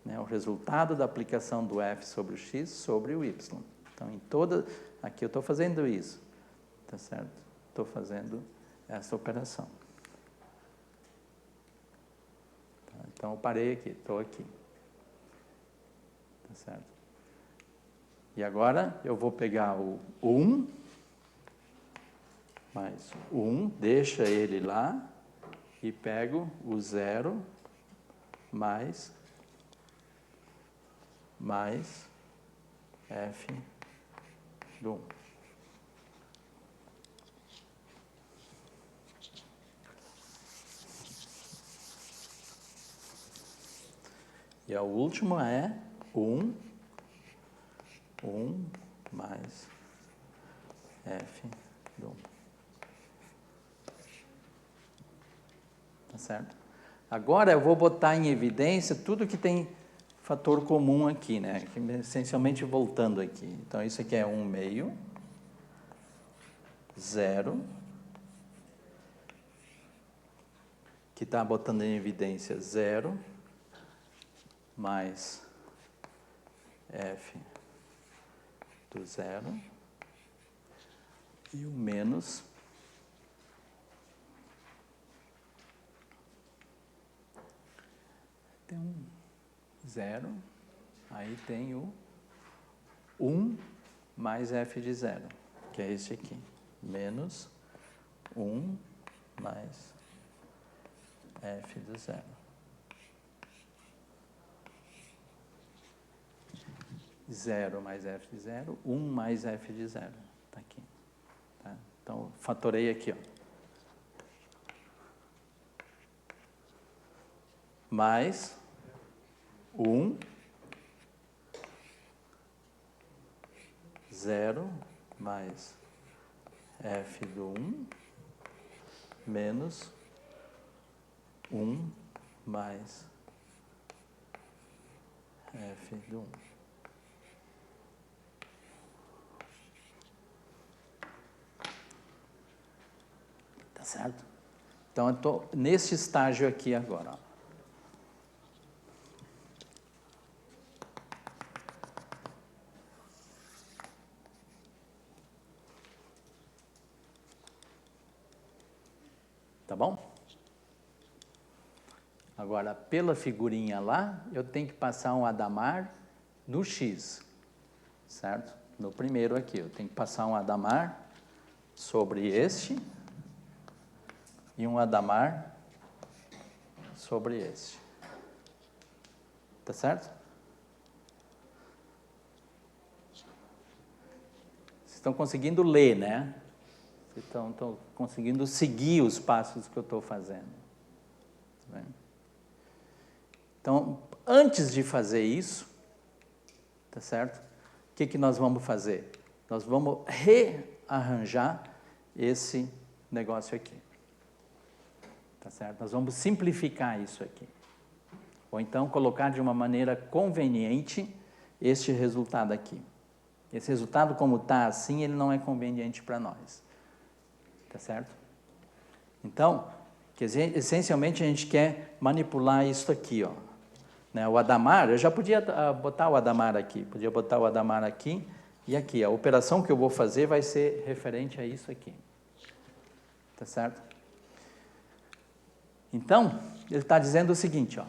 né, o resultado da aplicação do f sobre o x sobre o y. Então, aqui eu estou fazendo isso, tá certo? Estou fazendo essa operação. Tá? Então, eu parei aqui, estou aqui. Tá certo? E agora, eu vou pegar o 1, mais 1, deixa ele lá, e pego o 0, mais f do 1. E a última é 1 mais f do 1. Tá certo? Agora eu vou botar em evidência tudo que tem fator comum aqui, né? Essencialmente voltando aqui. Então, isso aqui é 1/2, 0, que está botando em evidência 0, mais f do 0, e o menos tem um 0, aí tem o 1 mais f de 0, que é esse aqui, menos 1 mais f do 0. Zero mais f de 0, 1 mais f de 0. Está aqui. Tá? Então, fatorei aqui, ó. Mais 1, 0 mais f do 1, menos 1 mais f do 1. Tá certo? Então, eu estou nesse estágio aqui agora, ó. Tá bom? Agora, pela figurinha lá, eu tenho que passar um Hadamard no X, certo? No primeiro aqui, eu tenho que passar um Hadamard sobre este e um Hadamard sobre este. Tá certo? Vocês estão conseguindo ler, né? Vocês estão conseguindo seguir os passos que eu estou fazendo. Tá vendo? Então, antes de fazer isso, tá certo? O que nós vamos fazer? Nós vamos rearranjar esse negócio aqui. Tá certo? Nós vamos simplificar isso aqui. Ou então colocar de uma maneira conveniente este resultado aqui. Esse resultado, como está assim, ele não é conveniente para nós. Tá certo? Então, essencialmente a gente quer manipular isso aqui, ó. Né? O Hadamard, eu já podia botar o Hadamard aqui. Podia botar o Hadamard aqui e aqui. A operação que eu vou fazer vai ser referente a isso aqui. Tá certo? Então, ele está dizendo o seguinte, ó.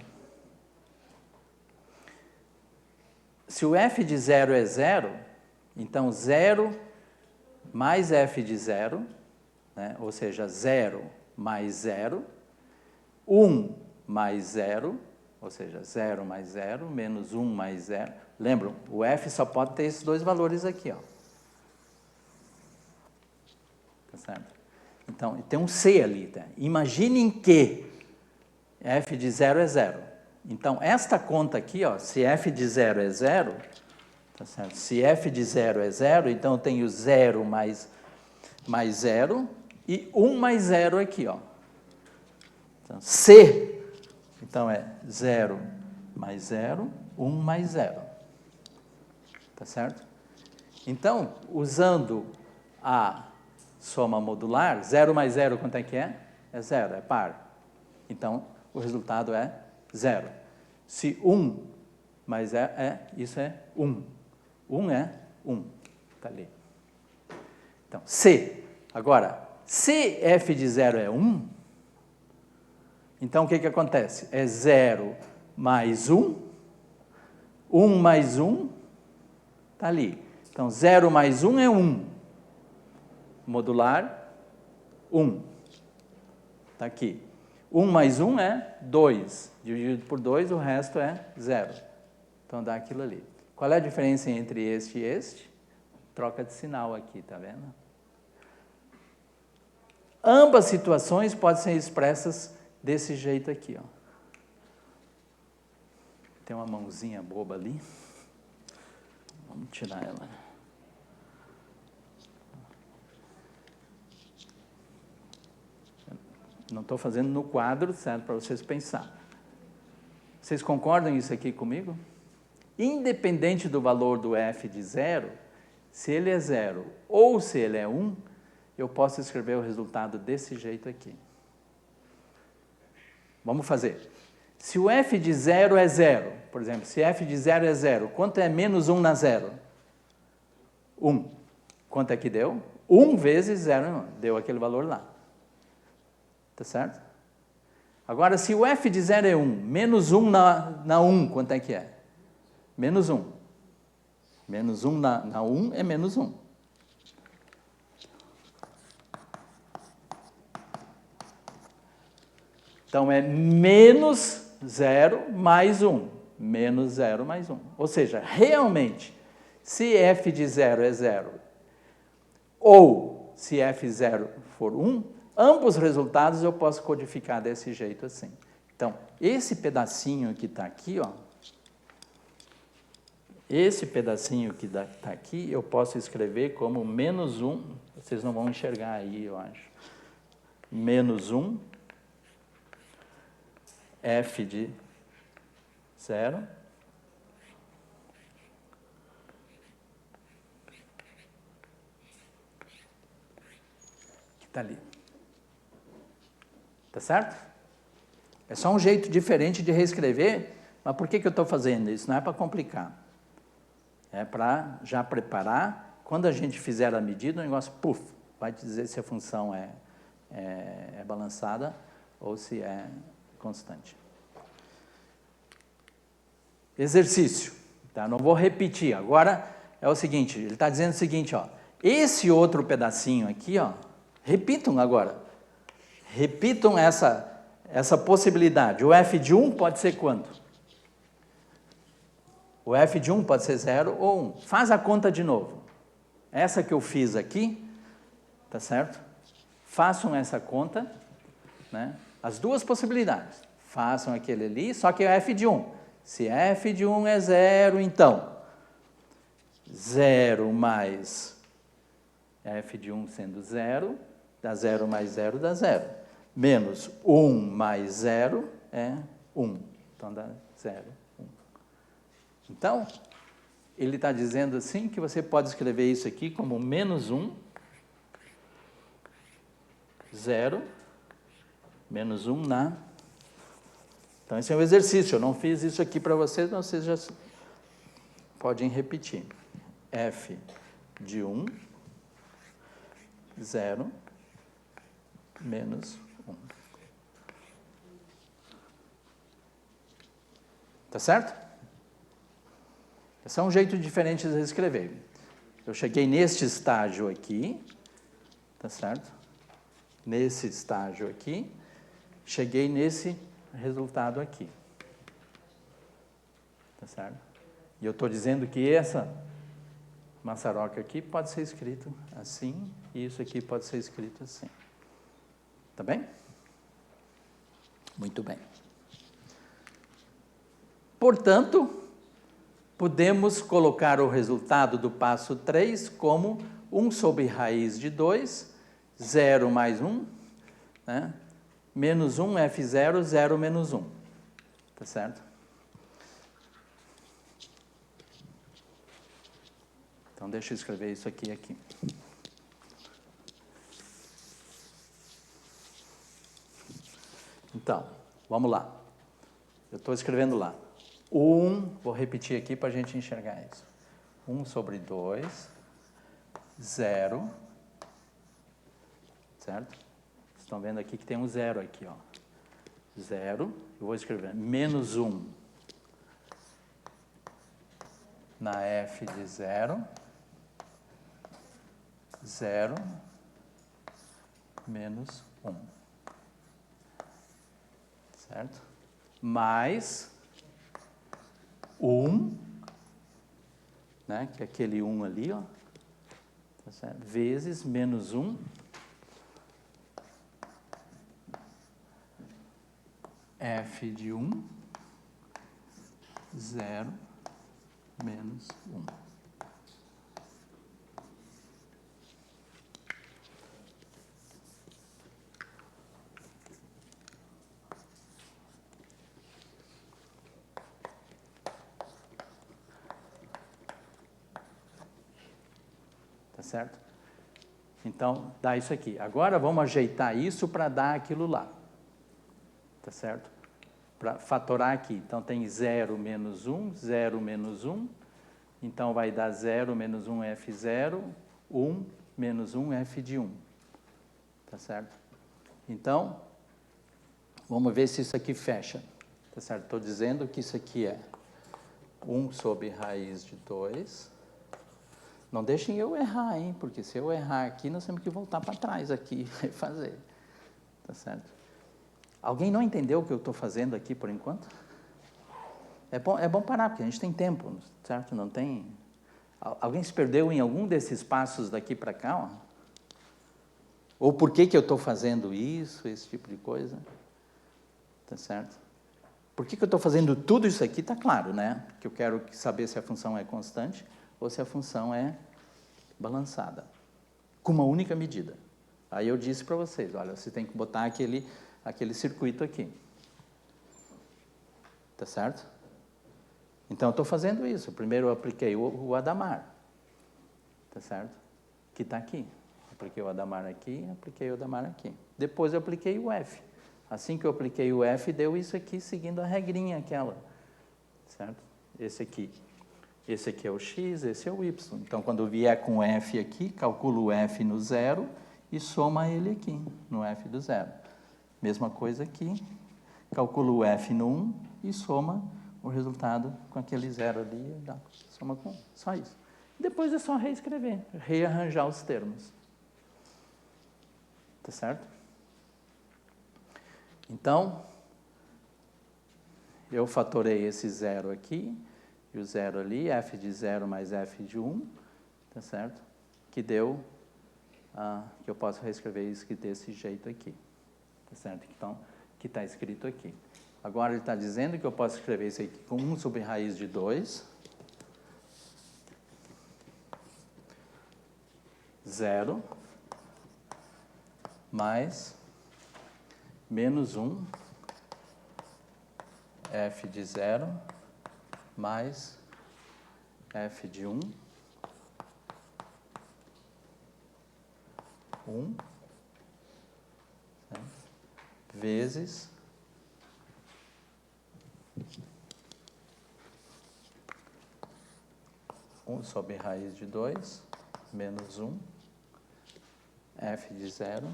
Se o f de 0 é 0, então 0 mais f de 0, né? Ou seja, 0 mais 0, 1 mais 0, ou seja, 0 mais 0, menos 1 mais 0. Lembram, o f só pode ter esses dois valores aqui, ó. Tá certo? Então, tem um c ali, tá? Imaginem que f de 0 é 0. Então, esta conta aqui, ó, se f de 0 é 0, tá certo? Se f de 0 é 0, então eu tenho 0 mais 0 e 1 mais 0 aqui, ó. Então, c, então é 0 mais 0, 1 mais 0. Tá certo? Então, usando a soma modular, 0 mais 0, quanto é que é? É 0, é par. Então, o resultado é 0. Se 1 mais 0 isso é 1. 1 é 1. Está ali. Então, C. Agora, se f de 0 é 1, então o que acontece? É 0 mais 1, 1 mais 1, está ali. Então, 0 mais 1 é 1. Modular, 1. Está aqui. 1 mais 1 é 2. Dividido por 2, o resto é 0. Então, dá aquilo ali. Qual é a diferença entre este e este? Troca de sinal aqui, tá vendo? Ambas situações podem ser expressas desse jeito aqui, ó. Tem uma mãozinha boba ali. Vamos tirar ela. Não estou fazendo no quadro, certo? Para vocês pensarem. Vocês concordam isso aqui comigo? Independente do valor do f de 0, se ele é 0 ou se ele é 1, eu posso escrever o resultado desse jeito aqui. Vamos fazer. Se o f de 0 é 0, por exemplo, se f de 0 é 0, quanto é menos 1 na 0? 1. Quanto é que deu? 1 vezes 0, deu aquele valor lá. Tá certo? Agora, se o f de 0 é 1, menos 1 na 1, quanto é que é? Menos 1. Menos 1 na 1 é menos 1. Então, é menos 0 mais 1. Menos 0 mais 1. Ou seja, realmente, se f de 0 é 0, ou se f0 for 1, ambos os resultados eu posso codificar desse jeito assim. Então, esse pedacinho que está aqui, ó, esse pedacinho que está aqui, eu posso escrever como menos 1, vocês não vão enxergar aí, eu acho. Menos 1, f de 0, que está ali. Tá certo? É só um jeito diferente de reescrever, mas por que eu estou fazendo isso? Não é para complicar. É para já preparar, quando a gente fizer a medida, o negócio, puf, vai dizer se a função é balançada ou se é constante. Exercício. Tá? Não vou repetir. Agora é o seguinte, ele está dizendo o seguinte, ó, esse outro pedacinho aqui, ó, repitam agora. Repitam essa possibilidade. O f de 1 pode ser quanto? O f de 1 pode ser 0 ou 1. Faz a conta de novo. Essa que eu fiz aqui, tá certo? Façam essa conta, né? As duas possibilidades. Façam aquele ali, só que é f de 1. Se f de 1 é 0, então, 0 mais f de 1 sendo 0, dá 0 mais 0 dá 0. Menos 1 mais 0 é 1. Então dá 0, 1. Então, ele está dizendo assim que você pode escrever isso aqui como menos 1, 0, menos 1 na... Então, esse é um exercício. Eu não fiz isso aqui para vocês, mas vocês já podem repetir. F de 1, 0, menos 1. Tá certo? Esse é um jeito diferente de escrever. Eu cheguei neste estágio aqui, tá certo? Nesse estágio aqui, cheguei nesse resultado aqui. Tá certo? E eu estou dizendo que essa maçaroca aqui pode ser escrito assim, e isso aqui pode ser escrito assim. Tá bem? Muito bem. Portanto, podemos colocar o resultado do passo 3 como 1 sobre raiz de 2, 0 mais 1, né? Menos 1, F0, 0 menos 1. Tá certo? Então, deixa eu escrever isso aqui. Então, vamos lá. Eu estou escrevendo lá. 1, vou repetir aqui para a gente enxergar isso. 1 sobre 2, 0, certo? Vocês estão vendo aqui que tem um 0 aqui, ó. 0, eu vou escrever menos 1 na F de 0, 0, menos 1. Certo? Mais 1, né, que é aquele 1 ali, ó, tá certo? Vezes menos 1, F de 1, 0, menos 1. Tá certo? Então, dá isso aqui. Agora, vamos ajeitar isso para dar aquilo lá. Tá certo? Para fatorar aqui. Então, tem 0 menos 1, 0 menos 1. Então, vai dar 0 menos 1, F0, 1 menos 1, F de 1. Tá certo? Então, vamos ver se isso aqui fecha. Tá certo? Estou dizendo que isso aqui é 1 sobre raiz de 2. Não deixem eu errar, hein? Porque se eu errar aqui, nós temos que voltar para trás aqui e fazer. Tá certo? Alguém não entendeu o que eu estou fazendo aqui por enquanto? É bom parar, porque a gente tem tempo, certo? Não tem... Alguém se perdeu em algum desses passos daqui para cá? Ó? Ou por que eu estou fazendo isso, esse tipo de coisa? Tá certo? Por que eu estou fazendo tudo isso aqui? Está claro, né? Que eu quero saber se a função é constante ou se a função é balançada, com uma única medida. Aí eu disse para vocês, olha, você tem que botar aquele circuito aqui. Tá certo? Então, eu estou fazendo isso. Primeiro eu apliquei o Hadamard. Tá certo? Que está aqui. Apliquei o Hadamard aqui, apliquei o Hadamard aqui. Depois eu apliquei o F. Assim que eu apliquei o F, deu isso aqui, seguindo a regrinha aquela. Certo? Esse aqui é o X, esse é o Y. Então, quando vier com o F aqui, calculo o F no 0 e soma ele aqui, no F do 0. Mesma coisa aqui, calculo o F no 1 e soma o resultado com aquele 0 ali, dá, soma com 1. Só isso. Depois é só reescrever, rearranjar os termos. Tá certo? Então, eu fatorei esse 0 aqui, e o 0 ali, F de 0 mais F de 1, tá certo? Que deu, que eu posso reescrever isso aqui desse jeito aqui, tá certo? Então, que está escrito aqui. Agora, ele está dizendo que eu posso escrever isso aqui com 1 sobre raiz de 2, 0 mais menos 1 f de 0 mais f de 1, 1, vezes sobre raiz de 2 menos 1 f de 0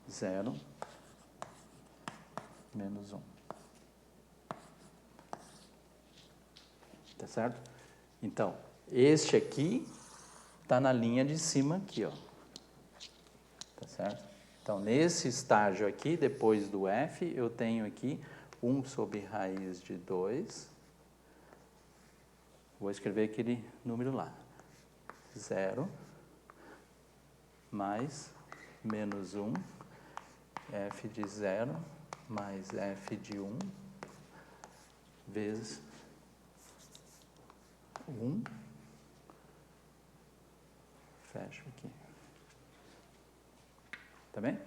0 menos 1. Tá certo? Então, este aqui está na linha de cima aqui, ó. Tá certo? Então, nesse estágio aqui, depois do f, eu tenho aqui 1 sobre raiz de 2. Vou escrever aquele número lá. 0 mais menos 1 f de 0 mais f de 1 vezes 1. Fecho aqui. Tá bem?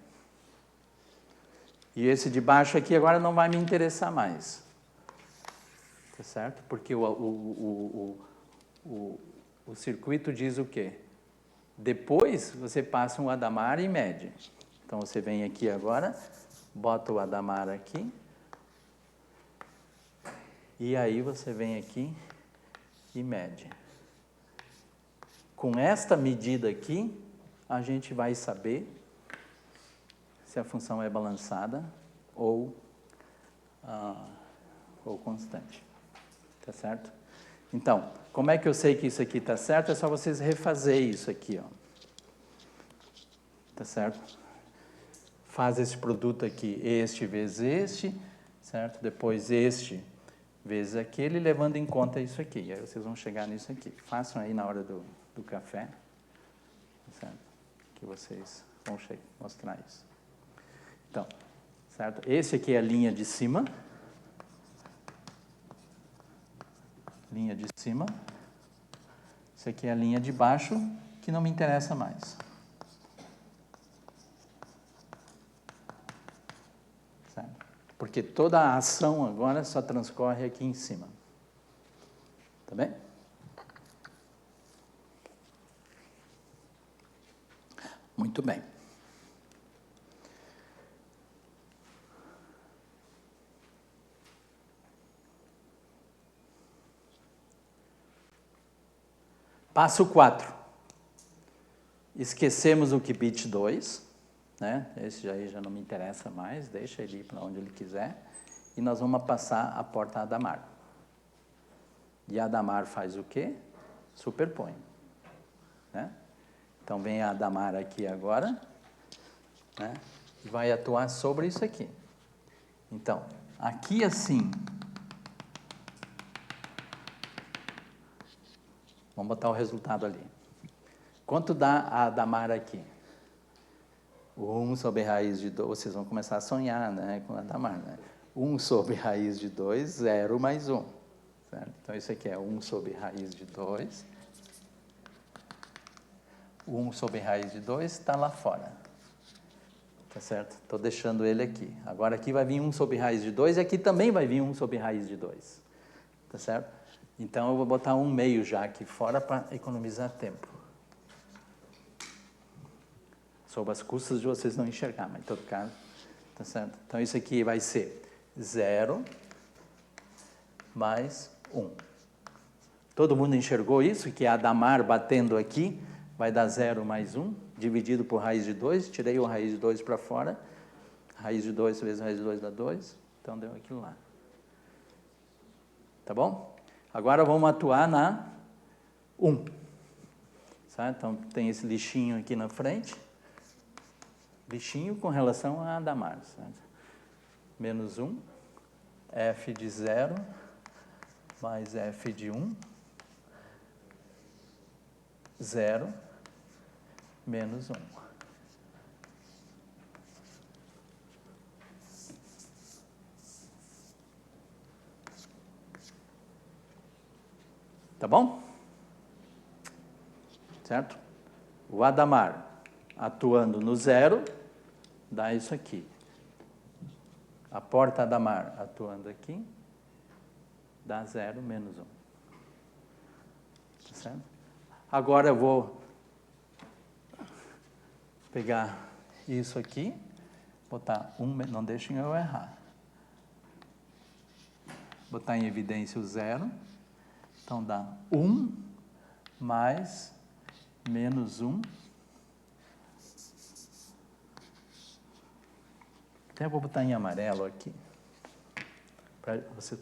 E esse de baixo aqui agora não vai me interessar mais. Tá certo? Porque o circuito diz o quê? Depois você passa um Hadamard e mede. Então você vem aqui agora, bota o Hadamard aqui. E aí você vem aqui e mede. Com esta medida aqui, a gente vai saber se a função é balançada ou constante. Tá certo? Então, como é que eu sei que isso aqui está certo? É só vocês refazer isso aqui, ó. Tá certo? Faz esse produto aqui, este vezes este, certo? Depois este vezes aquele, levando em conta isso aqui. E aí vocês vão chegar nisso aqui. Façam aí na hora do café, certo? Que vocês vão mostrar isso. Então, certo? Esse aqui é a linha de cima. Linha de cima. Esse aqui é a linha de baixo, que não me interessa mais. Certo? Porque toda a ação agora só transcorre aqui em cima. Tá bem? Muito bem. Passo 4. Esquecemos o qubit 2, né? Esse aí já não me interessa mais, deixa ele ir para onde ele quiser. E nós vamos passar a porta Hadamard. E a Hadamard faz o quê? Superpõe. Né? Então vem a Hadamard aqui agora, né? E vai atuar sobre isso aqui. Então, aqui assim... Vamos botar o resultado ali. Quanto dá a Hadamard aqui? 1 sobre raiz de 2, vocês vão começar a sonhar, né, com a Hadamard, né? 1 sobre raiz de 2, 0 mais 1. Certo? Então, isso aqui é 1 sobre raiz de 2. 1 sobre raiz de 2 está lá fora. Tá certo? Estou deixando ele aqui. Agora aqui vai vir 1 sobre raiz de 2 e aqui também vai vir 1 sobre raiz de 2. Tá certo? Então, eu vou botar 1/2 já aqui fora para economizar tempo. Sob as custas de vocês não enxergar, mas em todo caso, tá certo? Então, isso aqui vai ser 0 mais 1. Todo mundo enxergou isso? Que a Hadamard batendo aqui vai dar 0 mais 1, dividido por raiz de 2. Tirei o raiz de 2 para fora. Raiz de 2 vezes raiz de 2 dá 2. Então, deu aquilo lá. Tá bom? Agora vamos atuar na 1. Certo? Então, tem esse lixinho aqui na frente. Lixinho com relação a Hadamard. Certo? Menos 1, f de 0, mais f de 1, 0, menos 1. Tá bom? Certo? O Adamar atuando no 0 dá isso aqui. A porta Adamar atuando aqui dá 0 menos 1. Tá certo? Agora eu vou pegar isso aqui, botar 1, não deixem eu errar. Botar em evidência o 0. Então dá 1 mais menos 1. Até vou botar em amarelo aqui, para vocês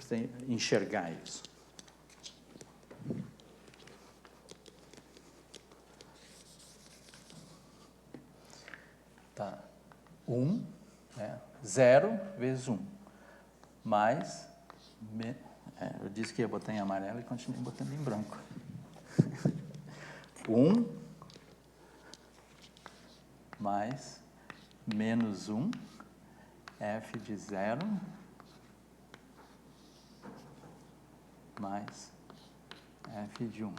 enxergar isso. Tá. 1, né? 0 vezes 1, mais... eu disse que ia botar em amarelo e continuei botando em branco. 1 mais menos 1, f de 0 mais f de 1.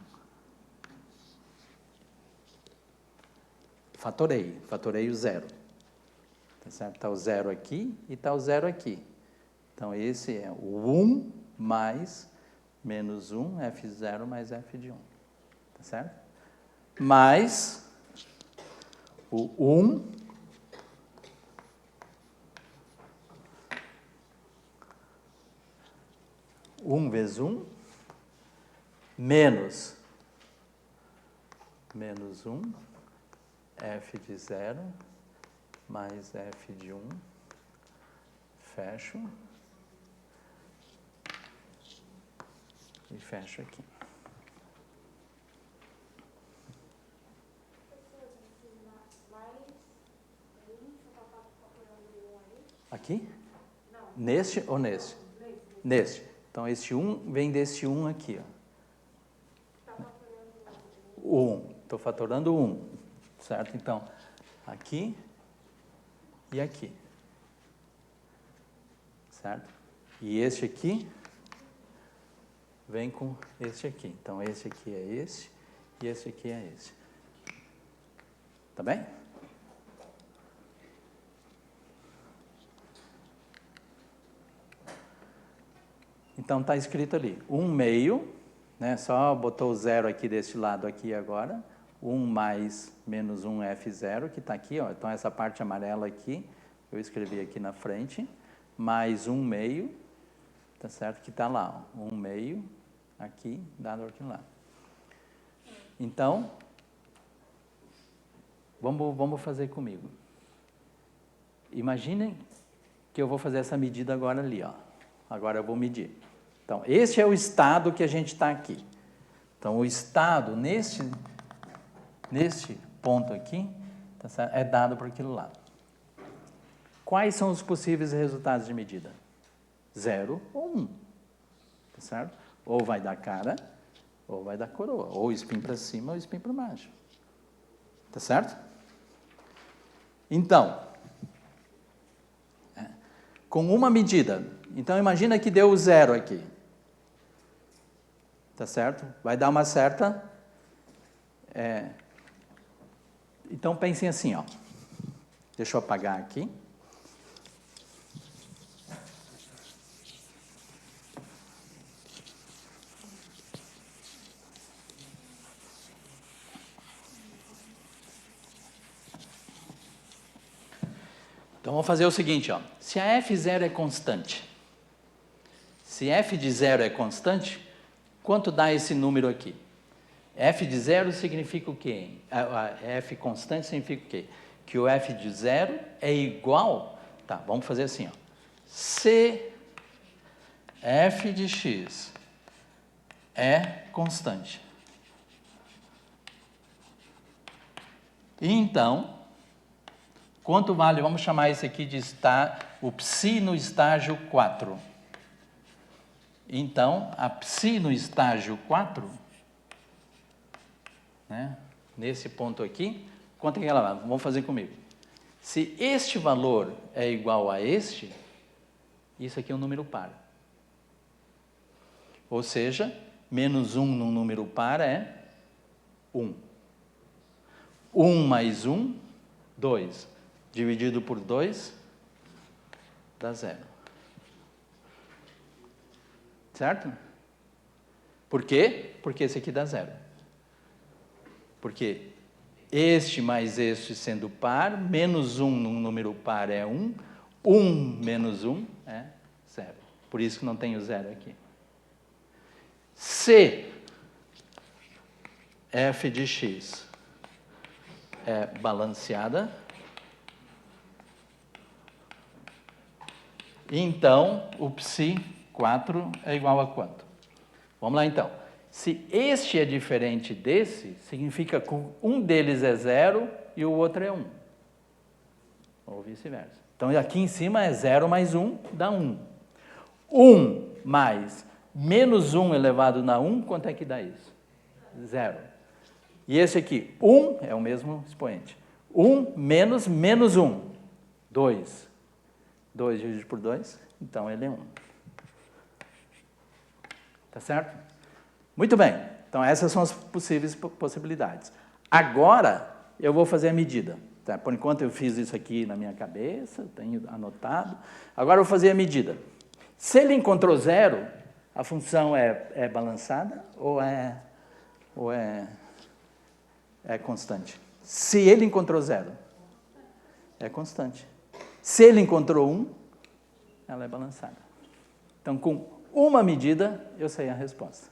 Fatorei o 0. Tá certo? Está o 0 aqui e está o 0 aqui. Então, esse é o 1 mais menos 1, f0 mais f de 1. Tá certo? Mais o 1 vezes 1 menos 1 f de 0 mais f de 1, fecho e fecho aqui. Aqui? Neste ou neste? Neste. Então, esse 1 vem desse 1 aqui, ó. 1. Estou fatorando 1, certo? Então, aqui e aqui. Certo? E este aqui vem com este aqui. Então, esse aqui é esse e esse aqui é esse. Tá bem? Então, está escrito ali, 1 meio, né? Só botou o 0 aqui deste lado aqui agora. 1 mais menos 1 F0, que está aqui, ó. Então, essa parte amarela aqui, eu escrevi aqui na frente, mais 1 meio, tá certo? Que está lá, ó. 1 meio, aqui, dado aqui lá. Então, vamos fazer comigo. Imaginem que eu vou fazer essa medida agora ali, ó. Agora eu vou medir. Então, esse é o estado que a gente está aqui. Então, o estado neste ponto aqui, tá certo? É dado por aquilo lá. Quais são os possíveis resultados de medida? 0 ou 1. Tá certo? Ou vai dar cara, ou vai dar coroa. Ou spin para cima, ou spin para baixo. Tá certo? Então, com uma medida, então imagina que deu 0 aqui. Tá certo? Vai dar uma certa... Então, pensem assim, ó. Deixa eu apagar aqui. Então, vamos fazer o seguinte, ó. Se a F0 é constante, se f de 0 é constante, quanto dá esse número aqui? F de 0 significa o quê? F constante significa o quê? Que o f de 0 é igual... Tá, vamos fazer assim, ó. Se f de x é constante, então, quanto vale? Vamos chamar esse aqui de o psi no estágio 4. Então, a psi no estágio 4, né, nesse ponto aqui, quanto é que ela vai? Vamos fazer comigo. Se este valor é igual a este, isso aqui é um número par. Ou seja, Menos 1 num número par é 1. 1 mais 1, 2. Dividido por 2, dá 0. Certo? Por quê? Porque esse aqui dá 0. Porque este mais este sendo par, menos 1 num número par é 1, 1 menos 1 é 0. Por isso que não tem o 0 aqui. Se f de x é balanceada, então o psi 4 é igual a quanto? Vamos lá então. Se este é diferente desse, significa que um deles é 0 e o outro é 1. Ou vice-versa. Então aqui em cima é 0 mais 1 dá 1. 1 mais menos 1 elevado na 1, quanto é que dá isso? 0. E esse aqui, 1 é o mesmo expoente. 1 menos menos 1, 2. 2 dividido por 2, então ele é 1. Tá certo? Muito bem. Então, essas são as possíveis possibilidades. Agora, eu vou fazer a medida. Tá? Por enquanto, eu fiz isso aqui na minha cabeça, tenho anotado. Agora, eu vou fazer a medida. Se ele encontrou 0, a função é balançada ou é constante? Se ele encontrou 0, é constante. Se ele encontrou 1, ela é balançada. Então, com uma medida, eu sei a resposta.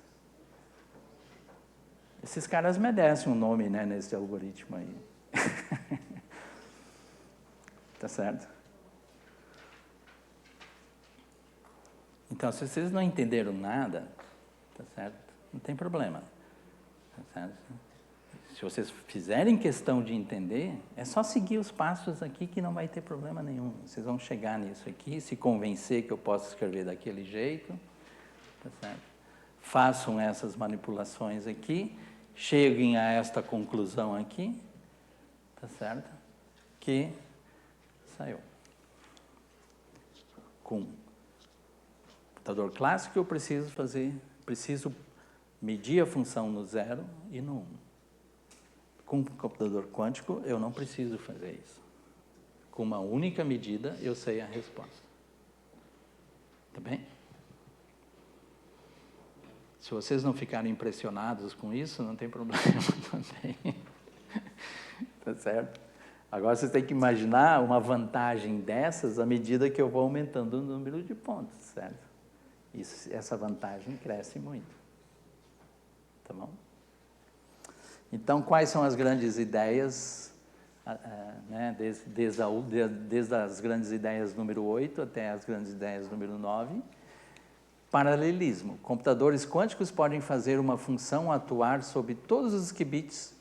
Esses caras merecem um nome, né, nesse algoritmo aí. Tá certo? Então, se vocês não entenderam nada, tá certo? Não tem problema. Tá certo? Se vocês fizerem questão de entender, é só seguir os passos aqui que não vai ter problema nenhum. Vocês vão chegar nisso aqui, se convencer que eu posso escrever daquele jeito, tá certo? Façam essas manipulações aqui, cheguem a esta conclusão aqui, tá certo? Que saiu. Com computador clássico eu preciso medir a função no 0 e no 1. Com computador quântico, eu não preciso fazer isso. Com uma única medida, eu sei a resposta. Tá bem? Se vocês não ficarem impressionados com isso, não tem problema também. Tá certo? Agora, vocês têm que imaginar uma vantagem dessas à medida que eu vou aumentando o número de pontos, certo? Essa vantagem cresce muito. Tá bom? Então, quais são as grandes ideias, né, desde as grandes ideias número 8 até as grandes ideias número 9? Paralelismo. Computadores quânticos podem fazer uma função atuar sobre todos os qubits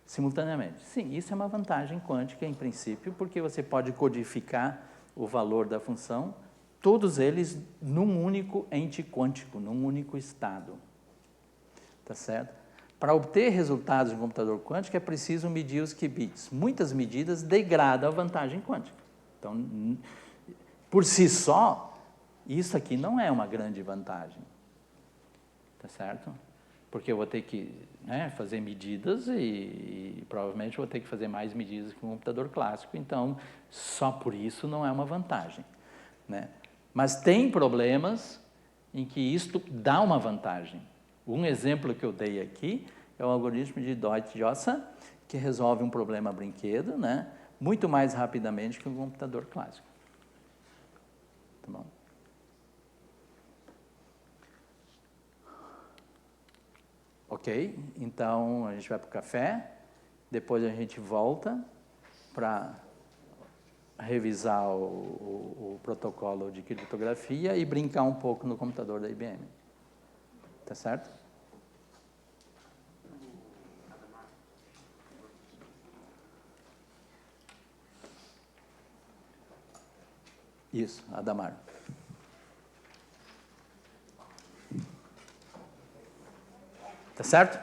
simultaneamente. Sim, isso é uma vantagem quântica, em princípio, porque você pode codificar o valor da função, todos eles num único ente quântico, num único estado. Tá certo? Para obter resultados em computador quântico, é preciso medir os qubits. Muitas medidas degradam a vantagem quântica. Então, por si só, isso aqui não é uma grande vantagem. Tá certo? Porque eu vou ter que, né, fazer medidas e provavelmente vou ter que fazer mais medidas que um computador clássico. Então, só por isso não é uma vantagem. Né? Mas tem problemas em que isto dá uma vantagem. Um exemplo que eu dei aqui é o algoritmo de Deutsch-Jossa, que resolve um problema brinquedo, né, muito mais rapidamente que um computador clássico. Tá bom? Ok? Então, a gente vai para o café, depois a gente volta para revisar o protocolo de criptografia e brincar um pouco no computador da IBM. Tá certo? Isso, Adamar. Tá certo?